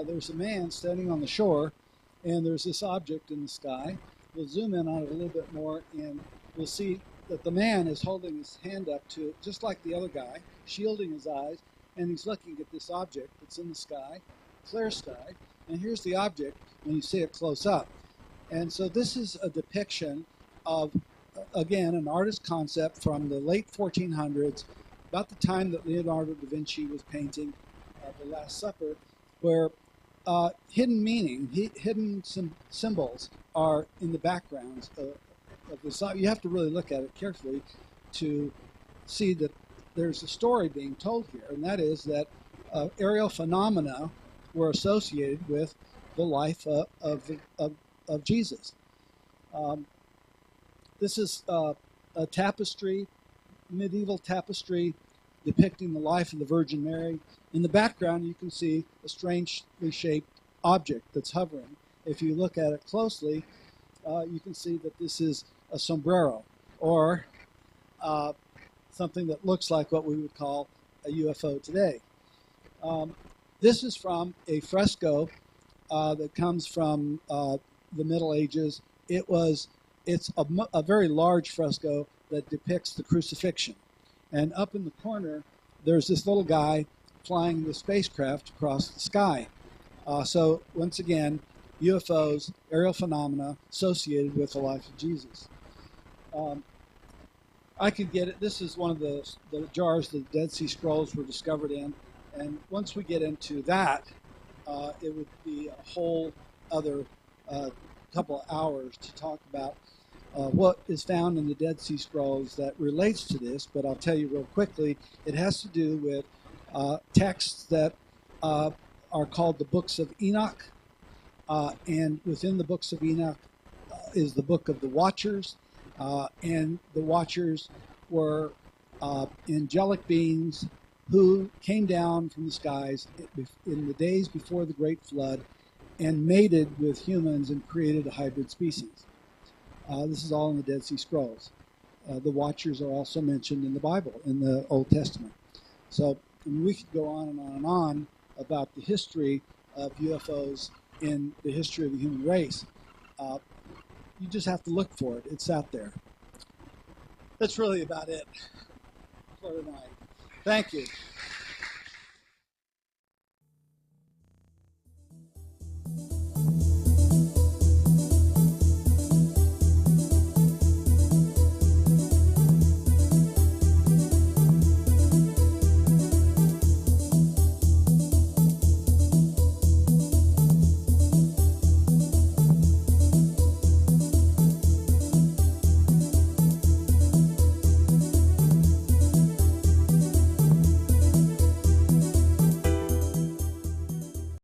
There's a man standing on the shore, and there's this object in the sky. We'll zoom in on it a little bit more, and we'll see that the man is holding his hand up to it, just like the other guy, shielding his eyes, and he's looking at this object that's in the sky, clear sky, and here's the object when you see it close up. And so this is a depiction of, again, an artist concept from the late 1400s, about the time that Leonardo da Vinci was painting The Last Supper, where hidden meaning, hidden symbols are in the backgrounds of this. You have to really look at it carefully to see that there's a story being told here, and that is that aerial phenomena were associated with the life of Jesus. This is a tapestry, medieval tapestry, depicting the life of the Virgin Mary. In the background, you can see a strangely shaped object that's hovering. If you look at it closely, you can see that this is a sombrero, or something that looks like what we would call a UFO today. This is from a fresco that comes from the Middle Ages. It's a very large fresco that depicts the crucifixion. And up in the corner, there's this little guy flying the spacecraft across the sky. So once again, UFOs, aerial phenomena associated with the life of Jesus. I could get it. This is one of the jars the Dead Sea Scrolls were discovered in. And once we get into that, it would be a whole other couple of hours to talk about what is found in the Dead Sea Scrolls that relates to this. But I'll tell you real quickly, it has to do with texts that are called the Books of Enoch. And within the Books of Enoch is the Book of the Watchers. And the Watchers were angelic beings who came down from the skies in the days before the Great Flood and mated with humans and created a hybrid species. This is all in the Dead Sea Scrolls. The Watchers are also mentioned in the Bible, in the Old Testament. So we could go on and on and on about the history of UFOs in the history of the human race. You just have to look for it. It's out there. That's really about it for tonight. Thank you.